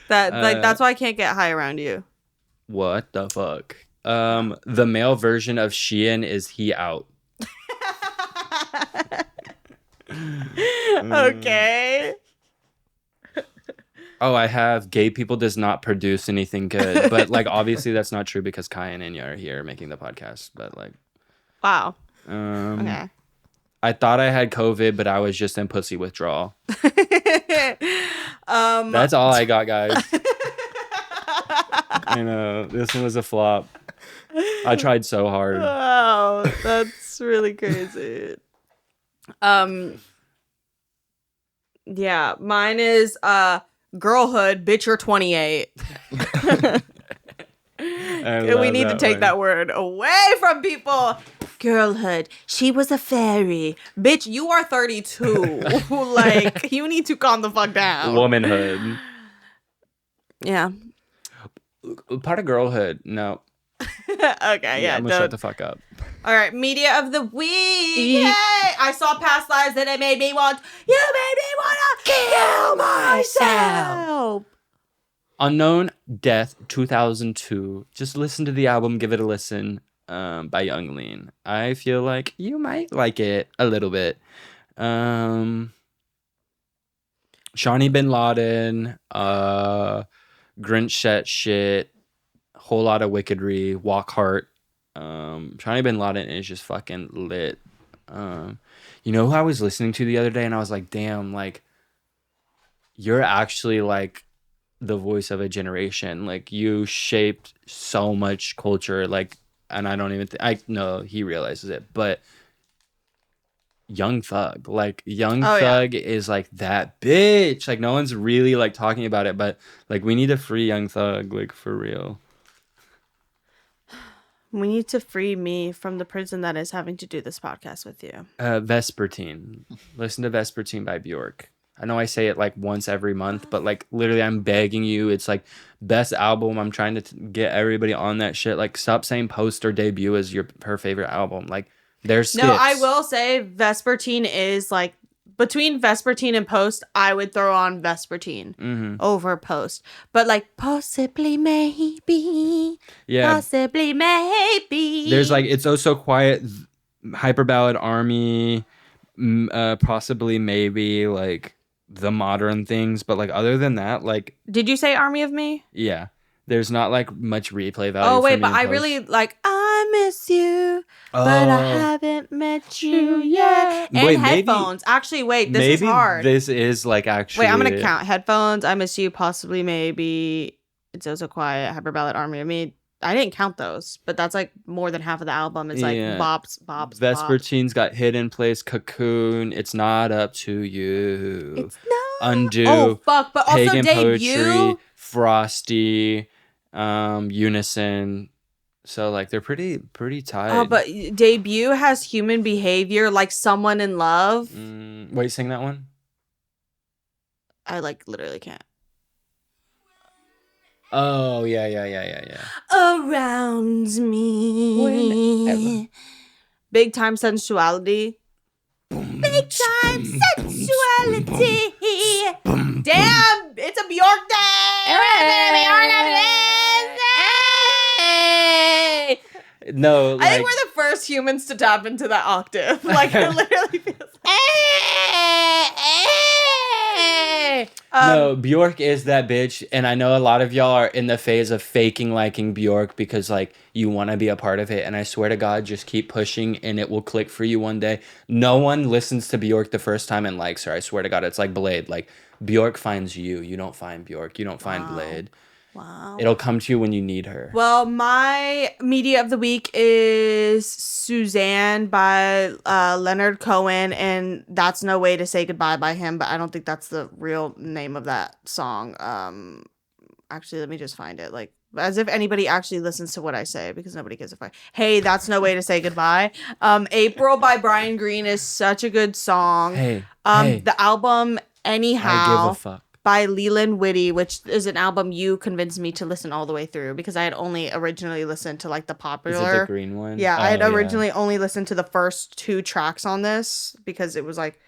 That's why I can't get high around you. What the fuck? The male version of Sheehan is he out. Okay. Oh, I have gay people does not produce anything good. But like obviously that's not true because Kai and Enya are here making the podcast. But like Wow. okay. I thought I had COVID, but I was just in pussy withdrawal. That's all I got, guys. I know. This one was a flop. I tried so hard. Wow, that's really crazy. Yeah, mine is girlhood, bitch, you're 28. We need to take that word away from people. Girlhood, she was a fairy. Bitch, you are 32. Like, you need to calm the fuck down. Womanhood. Yeah. Part of girlhood. No. Okay, yeah. I'm gonna shut the fuck up. All right, media of the week. Yay! I saw past lives and it made me want. You made me want to kill myself. Unknown Death 2002. Just listen to the album. Give it a listen. By Young Lean. I feel like you might like it a little bit. Shawnee Bin Laden. Grinch shit. Whole lot of wickedry. Walk Heart. Shawnee Bin Laden is just fucking lit. You know who I was listening to the other day and I was like, damn, like you're actually like the voice of a generation. Like you shaped so much culture. Like, and I don't even I know he realizes it, but Young Thug, like Young Thug is like that bitch. Like no one's really like talking about it, but like we need to free Young Thug, like for real. We need to free me from the prison that is having to do this podcast with you. Vespertine. Listen to Vespertine by Bjork. I know I say it like once every month, but like literally I'm begging you. It's like best album. I'm trying to get everybody on that shit. Like stop saying post or debut as her favorite album. Like there's skips. No, I will say Vespertine is like between Vespertine and Post, I would throw on Vespertine over Post. But like possibly maybe. Yeah. Possibly maybe. There's like It's Oh So Quiet, Hyper Ballad Army, possibly maybe like the modern things, but like other than that, like did you say Army of Me? Yeah, there's not like much replay value. Oh wait, but I really like I miss you, but I haven't met you yet. And wait, headphones. Actually, wait, this is hard. This is like actually. Wait, I'm gonna count headphones. I miss you, possibly maybe. It's Oh So Quiet, Hyper Ballad Army of Me. I didn't count those, but that's like more than half of the album. It's like bops. Vespertine's got Hidden Place, Cocoon, It's Not Up to You, It's not. Undo. Oh fuck! But also Pagan Debut. Poetry, Frosty, Unison. So like they're pretty tight. Oh, but Debut has Human Behavior, like Someone in Love. Wait, sing that one. I like literally can't. Oh yeah. Around me. Whenever. Big Time Sensuality. Big Time Sensuality. Damn, it's a Bjork day. No, like, I think we're the first humans to tap into that octave. Like it literally feels. No, Bjork is that bitch, and I know a lot of y'all are in the phase of faking liking Bjork because like you want to be a part of it, and I swear to God, just keep pushing and it will click for you one day. No one listens to Bjork the first time and likes her. I swear to God, it's like Blade. Like Bjork finds you. You don't find Bjork. You don't find Blade. Wow. It'll come to you when you need her. Well, my media of the week is Suzanne by Leonard Cohen, and That's No Way to Say Goodbye by him, but I don't think that's the real name of that song. Actually, let me just find it. Like, as if anybody actually listens to what I say, because nobody gives a fuck. Hey, That's No Way to Say Goodbye. April by Brian Green is such a good song. Hey, The album Anyhow. I give a fuck. by Leland Whitty, which is an album you convinced me to listen all the way through because I had only originally listened to like the popular. Is it the green one? Yeah, I had Oh, originally only listened to the first 2 tracks on this because it was like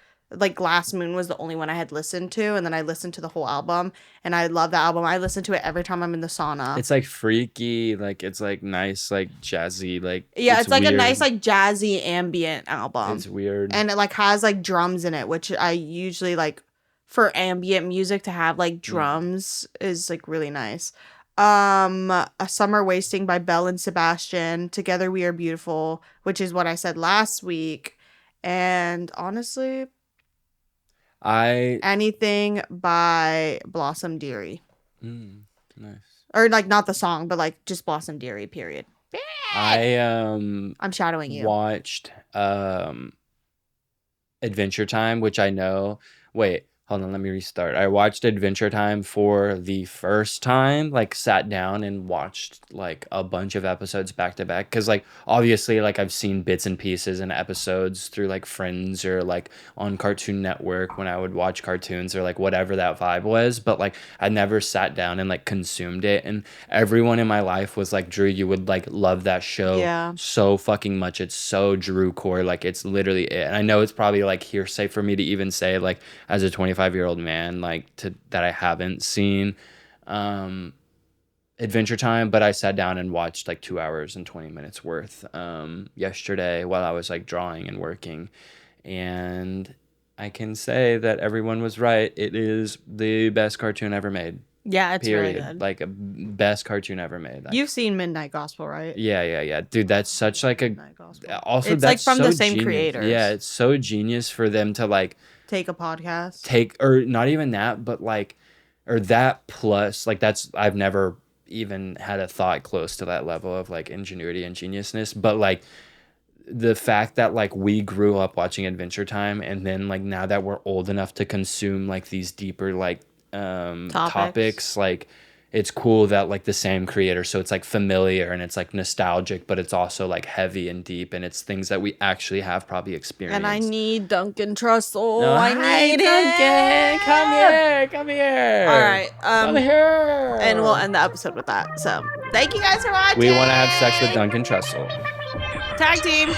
Glass Moon was the only one I had listened to, and then I listened to the whole album, and I love the album. I listen to it every time I'm in the sauna. It's like freaky, like it's like nice, like jazzy, like yeah, it's like weird. a nice like jazzy ambient album. It's weird, and it like has like drums in it, which I usually like for ambient music to have like drums is like really nice. A Summer Wasting by Belle and Sebastian, Together We Are Beautiful, which is what I said last week, and honestly, anything by Blossom Dearie. Nice. Or like not the song, but like just Blossom Dearie, period. I'm shadowing you. Watched Adventure Time, which I know. Wait, hold on, let me restart. I watched Adventure Time for the first time, like sat down and watched like a bunch of episodes back to back. Cause like obviously like I've seen bits and pieces and episodes through like Friends or like on Cartoon Network when I would watch cartoons or like whatever that vibe was. But like I never sat down and like consumed it. And everyone in my life was like, Drew, you would like love that show so fucking much. It's so Drew core. Like it's literally it. And I know it's probably like hearsay for me to even say like as a 25-year-old man like that I haven't seen Adventure Time, but I sat down and watched like 2 hours and 20 minutes worth yesterday while I was like drawing and working, and I can say that everyone was right. It is the best cartoon ever made. Yeah, it's period. really good. Like a best cartoon ever made. You've seen Midnight Gospel, right? Yeah. Dude, that's such like a also it's that's like from so the same genius. creators. Yeah, it's so genius for them to like take a podcast. Or not even that, but like or that plus like that's I've never even had a thought close to that level of like ingenuity and geniusness, but like the fact that like we grew up watching Adventure Time and then like now that we're old enough to consume like these deeper like topics, like it's cool that like the same creator, so it's like familiar and it's like nostalgic, but it's also like heavy and deep, and it's things that we actually have probably experienced. And I need Duncan Trussell. No, I need Duncan. Come here. All right. Come here. And we'll end the episode with that. So thank you guys for watching. We want to have sex with Duncan Trussell. Tag team.